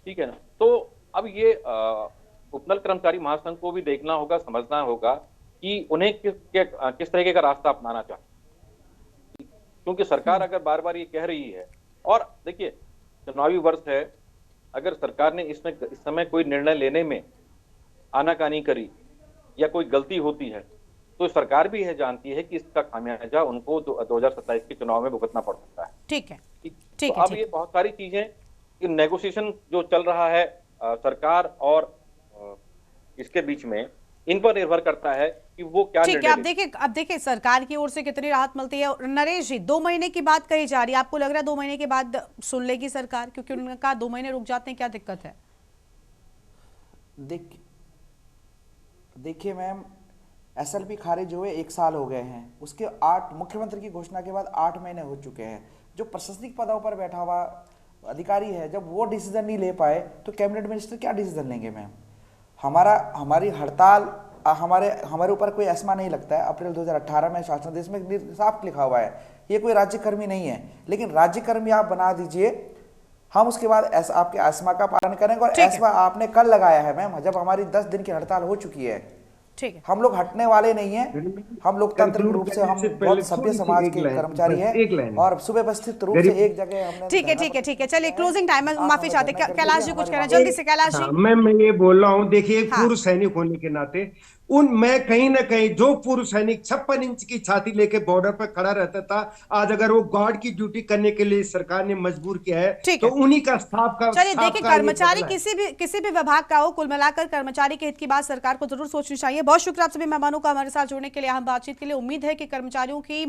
ठीक है ना, तो अब ये उपनल कर्मचारी महासंघ को भी देखना होगा, समझना होगा कि उन्हें किस तरीके का रास्ता अपनाना चाहिए। क्योंकि सरकार अगर बार बार ये कह रही है, और देखिए चुनावी वर्ष है, अगर सरकार ने इस समय कोई निर्णय लेने में आनाकानी करी या कोई गलती होती है, तो सरकार भी है जानती है कि इसका खामियाजा उनको 2027 के चुनाव में भुगतना पड़ सकता है। ठीक है, तो अब ये बहुत सारी चीजें, नेगोशिएशन जो चल रहा है सरकार और इसके बीच में, इन पर निर्भर करता है कि वो क्या ठीक है। निर्णय लें। अब देखिए सरकार की ओर से कितनी राहत मिलती है। और नरेश जी, 2 महीने की बात कही जा रही है, आपको लग रहा है 2 महीने के बाद सुन लेगी सरकार? क्योंकि उन्होंने कहा 2 महीने रुक जाते हैं, क्या दिक्कत है? देखिए मैम, एसएलपी खारिज हुए 1 साल हो गए हैं, उसके 8 मुख्यमंत्री की घोषणा के बाद 8 महीने हो चुके हैं। जो प्रशासनिक पदों पर बैठा हुआ अधिकारी है, जब वो डिसीजन नहीं ले पाए तो कैबिनेट मिनिस्टर क्या डिसीजन लेंगे मैम? हमारी हड़ताल, हमारे ऊपर कोई एस्मा नहीं लगता है। अप्रैल 2018 में शासनादेश में साफ लिखा हुआ है, ये कोई राज्यकर्मी नहीं है। लेकिन राज्यकर्मी आप बना दीजिए, हम उसके बाद आपके एस्मा का पालन करेंगे। और एस्मा आपने कल लगाया है मैम, जब हमारी 10 दिन की हड़ताल हो चुकी है। ठीक है, हम लोग हटने वाले नहीं हैं। हम लोकतांत्रिक रूप से हम बहुत सभ्य समाज के कर्मचारी हैं और सुव्यवस्थित रूप से एक जगह हमने। ठीक है, चलिए क्लोजिंग टाइम है, माफी चाहते हैं। कैलाश जी कुछ कह रहे हैं, जल्दी से कैलाश जी। मैं ये बोल रहा हूँ, देखिए एक पूर्व सैनिक होने के नाते मैं कहीं ना कहीं, जो पूर्व सैनिक 56 इंच की छाती लेके बॉर्डर पर खड़ा रहता था, आज अगर वो गार्ड की ड्यूटी करने के लिए सरकार ने मजबूर किया है, तो उन्हीं का स्टाफ का। चलिए देखिए, कर्मचारी किसी भी विभाग का हो, कुल मिलाकर कर्मचारी के हित की बात सरकार को जरूर सोचनी चाहिए। बहुत शुक्रिया आप सभी मेहमानों का हमारे साथ जुड़ने के लिए, हम बातचीत के लिए। उम्मीद है कि कर्मचारियों की